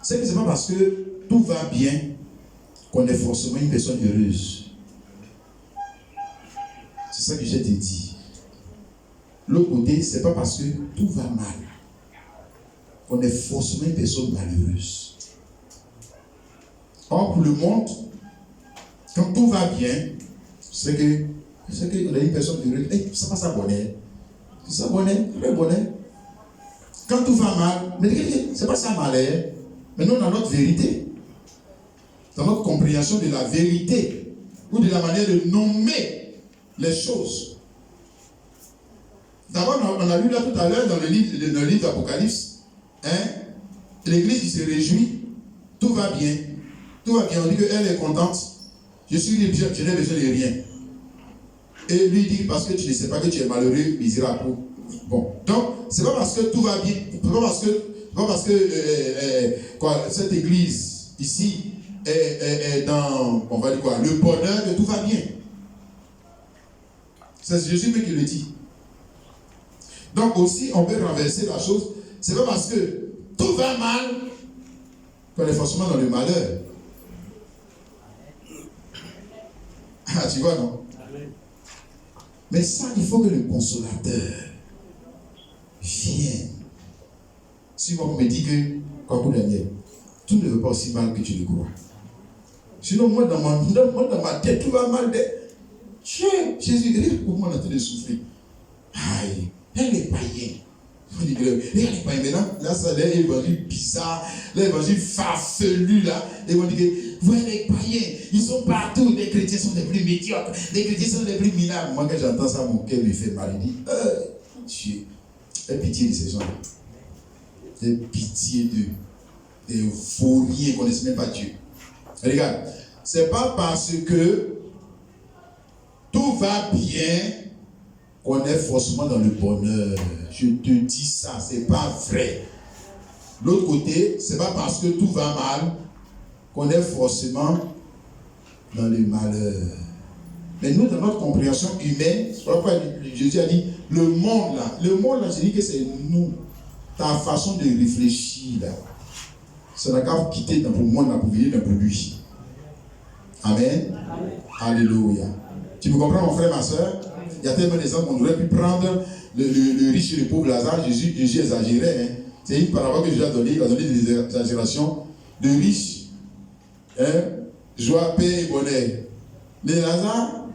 c'est que ce n'est pas parce que tout va bien qu'on est forcément une personne heureuse. C'est ça que j'ai te dit. L'autre côté, ce n'est pas parce que tout va mal qu'on est forcément une personne malheureuse. Or, pour le monde, quand tout va bien, c'est qu'on est une personne heureuse. Ça passe à bonheur. C'est ça bonheur, le bonheur. Quand tout va mal, mais c'est pas ça malheur. Mais nous, dans notre vérité, dans notre compréhension de la vérité, ou de la manière de nommer les choses. D'abord, on a lu là tout à l'heure dans le livre d'Apocalypse, l'église se réjouit tout va bien. Tout va bien. On dit qu'elle est contente. Je suis libre, je n'ai besoin de rien. Et lui dit, parce que tu ne sais pas que tu es malheureux, misérable. Bon, donc, c'est pas parce que tout va bien, c'est pas parce que cette église ici est dans, on va dire quoi, le bonheur que tout va bien. C'est Jésus qui le dit. Donc aussi, on peut renverser la chose. C'est pas parce que tout va mal qu'on est forcément dans le malheur. Ah, tu vois, non? Mais ça, il faut que le consolateur vienne. Si moi, on me dit que, quoi Daniel, tout ne veut pas aussi mal que tu le crois. Sinon, moi, dans ma tête, tout va mal. Tiens, Jésus, regarde comment on a en train de souffrir. Aïe, elle est païenne. Elle est païenne. Maintenant, là, ça, l'évangile bizarre, l'évangile farfelu, là. Et on dit que, vous les païens, ils sont partout. Les chrétiens sont les plus médiocres. Les chrétiens sont les plus minables. Moi, quand j'entends ça, mon cœur me fait mal. Il dit, Dieu, aie pitié de ces gens-là. Aie pitié d'eux. Des vauriens qui ne connaissent même pas Dieu. Et regarde, c'est pas parce que tout va bien qu'on est forcément dans le bonheur. Je te dis ça, c'est pas vrai. L'autre côté, c'est pas parce que tout va mal qu'on est forcément dans le malheur. Mais nous, dans notre compréhension humaine, c'est pourquoi Jésus a dit, le monde là, je dis que c'est nous, ta façon de réfléchir là. Ça n'a qu'à quitter dans le monde là pour venir dans le lui. Amen. Amen. Alléluia. Tu me comprends, mon frère, ma soeur? Il y a tellement d'exemples qu'on aurait pu prendre le riche et le pauvre Lazare. Jésus exagérait. Hein. C'est une parabole que Jésus a donnée. Il a donné des exagérations. Le riche, joie, paix et bonheur. Le Lazare,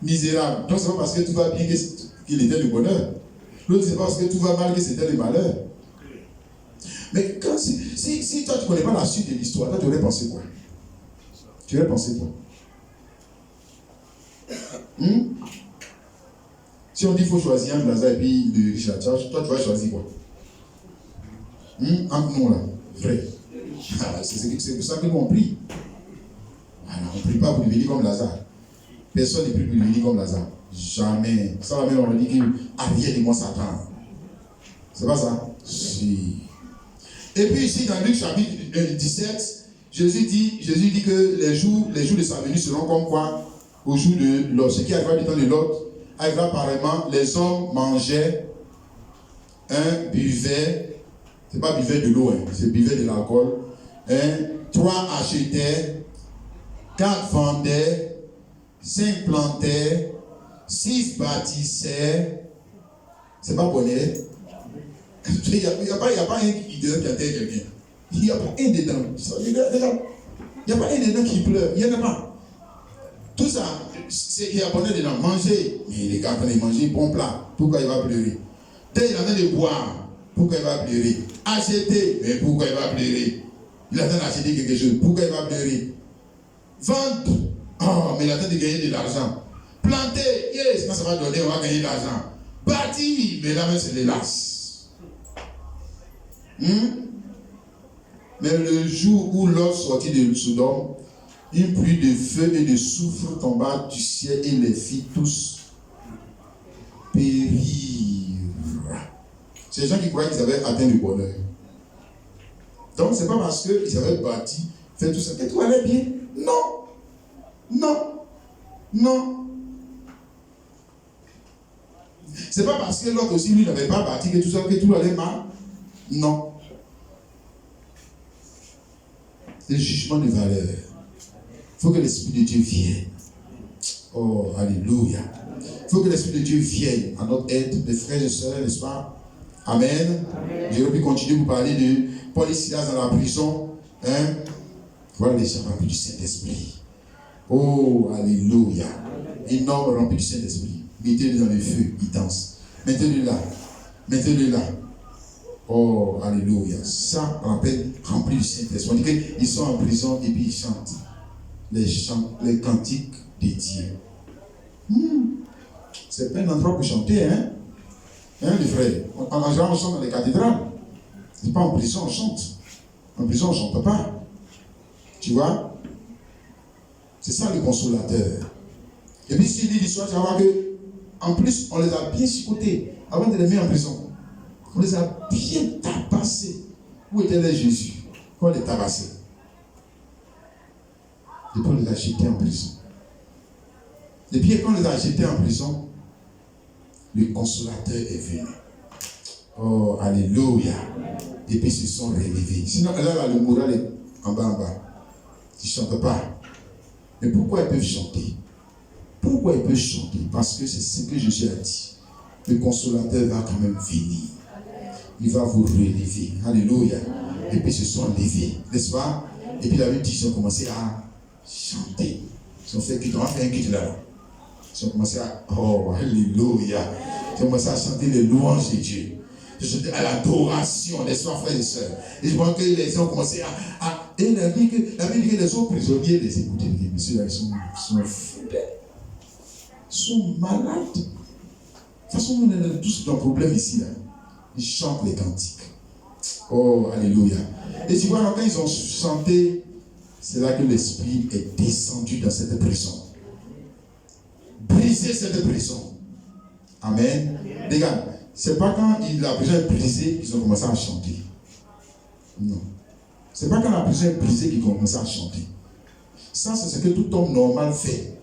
misérable. Donc, c'est pas parce que tout va bien qu'il était le bonheur. L'autre, c'est pas parce que tout va mal que c'était le malheur. Mais quand, si toi, tu ne connais pas la suite de l'histoire, toi, tu aurais pensé quoi? Tu aurais pensé quoi? Si on dit qu'il faut choisir un Lazare et puis le Richard, toi tu vas choisir quoi? Entre nous là, vrai. C'est pour ça que nous on prie. Alors, on ne prie pas pour devenir comme Lazare. Personne ne prie pour devenir comme Lazare. Jamais. Ça va même on dit qu'il arrière de moi Satan. C'est pas ça? Si. Et puis ici dans Luc chapitre 17, Jésus dit que les jours de sa venue seront comme quoi? Au jour de Lot. Ce qui arrivera du temps de Lot, arrivera apparemment, les hommes mangeaient, buvaient, c'est pas buvaient de l'eau, c'est buvaient de l'alcool, 3 achetaient, 4 vendaient, 5 plantaient, 6 bâtissaient, c'est pas bonnet. Il n'y a pas un qui dehors qui enterre quelqu'un. Il n'y a pas un dedans. Il n'y a pas un dedans qui pleure. Il n'y en a pas. Tout ça, il y a bonheur dedans. Manger. Mais les gars, quand ils mangent, bon plat. Pourquoi il va pleurer? Dès qu'il est en train de boire, pourquoi il va pleurer? Acheter. Mais pourquoi il va pleurer? Il est en train d'acheter quelque chose. Pourquoi il va pleurer? Vendre. Oh, mais il est en train de gagner de l'argent. Planter. Yes, quand ça va donner, on va gagner de l'argent. Bâtir. Mais là, c'est les lasses. Mais le jour où Lot sortit de Sodome, une pluie de feu et de soufre tomba du ciel et les fit tous périr. C'est les gens qui croyaient qu'ils avaient atteint le bonheur. Donc, c'est pas parce qu'ils avaient bâti, fait tout ça, que tout allait bien. Non. Non. Non. C'est pas parce que l'autre aussi, lui, n'avait pas bâti que tout allait mal. Non. C'est le jugement de valeur. Il faut que l'Esprit de Dieu vienne. Oh, alléluia. Il faut que l'Esprit de Dieu vienne à notre aide, mes frères et sœurs, n'est-ce pas? Amen. J'aurais pu continuer vous parler de Paul et Silas dans la prison. Voilà les gens remplis du Saint-Esprit. Oh, alléluia. Énorme rempli du Saint-Esprit. Mettez-le dans le feu, il danse. Mettez-le là. Mettez-le là. Oh, alléluia. Ça rappelle rempli du Saint-Esprit. On dit qu'ils sont en prison et puis ils chantent les cantiques de Dieu. C'est pas un endroit pour chanter, les frères. En général, on chante dans les cathédrales. C'est pas en prison, on chante. En prison, on ne chante pas. Tu vois? C'est ça le consolateur. Et puis, si tu lis l'histoire, tu vas voir que, en plus, on les a bien chicotés avant de les mettre en prison. On les a bien tabassés. Où était là Jésus quand on les tabassait? Et puis, on les a jetés en prison. Et puis, quand on les a jetés en prison, le consolateur est venu. Oh, alléluia. Et puis, ils se sont relevés. Sinon, là, le moral est en bas. Ils ne chantent pas. Mais pourquoi ils peuvent chanter? Pourquoi ils peuvent chanter? Parce que c'est ce que Jésus a dit. Le consolateur va quand même venir. Il va vous relever. Alléluia. Et puis, ils se sont levés. N'est-ce pas? Et puis, la Bible dit qu'ils ont commencé à chanter. Ils ont fait un culte là. Ils ont commencé à... Oh, alléluia. Ils ont commencé à chanter les louanges de Dieu. Ils ont chanté à l'adoration, n'est-ce pas, frères et sœurs? Et je pense que les gens ont commencé à... Et la Bible dit que les autres prisonniers les écoutaient. Mais ceux-là, ils sont fous. Ils sont malades. De toute façon, nous on est tous dans le problème ici. Là. Ils chantent les cantiques. Oh, alléluia. Et tu vois, quand ils ont chanté, c'est là que l'Esprit est descendu dans cette prison. Briser cette prison. Amen. Regarde, c'est pas quand la prison est brisée qu'ils ont commencé à chanter. Non. C'est pas quand la prison est brisée qu'ils ont commencé à chanter. Ça, c'est ce que tout homme normal fait.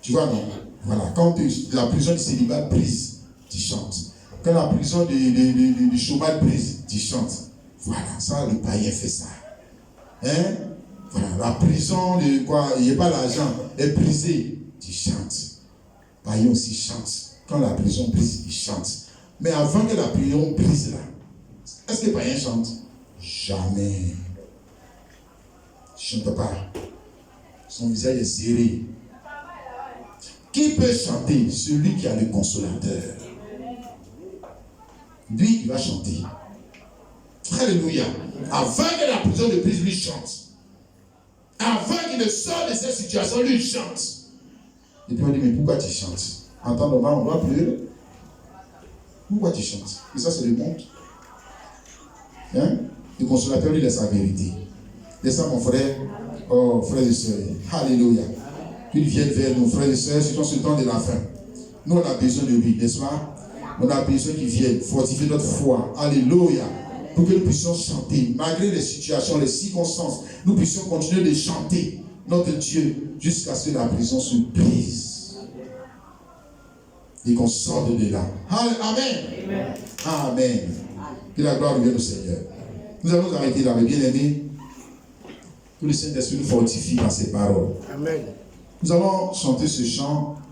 Tu vois, non? Voilà. Quand la prison du célibat brise, tu chantes. Quand la prison du chômage brise, tu chantes. Voilà, ça, le païen fait ça. Hein? Voilà, la prison de quoi, il n'y a pas l'argent, est brisée, tu chantes. Païen aussi chante. Quand la prison brise, il chante. Mais avant que la prison brise là, est-ce que païen chante? Jamais. Il ne chante pas. Son visage est serré. Qui peut chanter? Celui qui a le consolateur. Lui, il va chanter. Alléluia. Avant que la prison ne brise, lui chante. Avant qu'il ne sorte de cette situation, lui chante. Et puis on dit, mais pourquoi tu chantes? En temps normal, on doit pleurer. Pourquoi tu chantes? Et ça, c'est le monde. Hein? Le consolateur, lui, laisse la vérité. Laisse ça, mon frère. Oh, frères et sœurs. Alléluia. Qu'ils viennent vers nous, frères et sœurs, surtout ce temps de la fin. Nous, on a besoin de lui, n'est-ce pas? On a besoin qu'ils viennent fortifier notre foi. Alléluia. Pour que nous puissions chanter, malgré les situations, les circonstances, nous puissions continuer de chanter notre Dieu jusqu'à ce que la prison se brise. Et qu'on sorte de là. Amen. Amen. Que la gloire revienne au Seigneur. Nous allons arrêter là, mes bien-aimés. Que le Saint-Esprit nous fortifie par ses paroles. Amen. Nous allons chanter ce chant.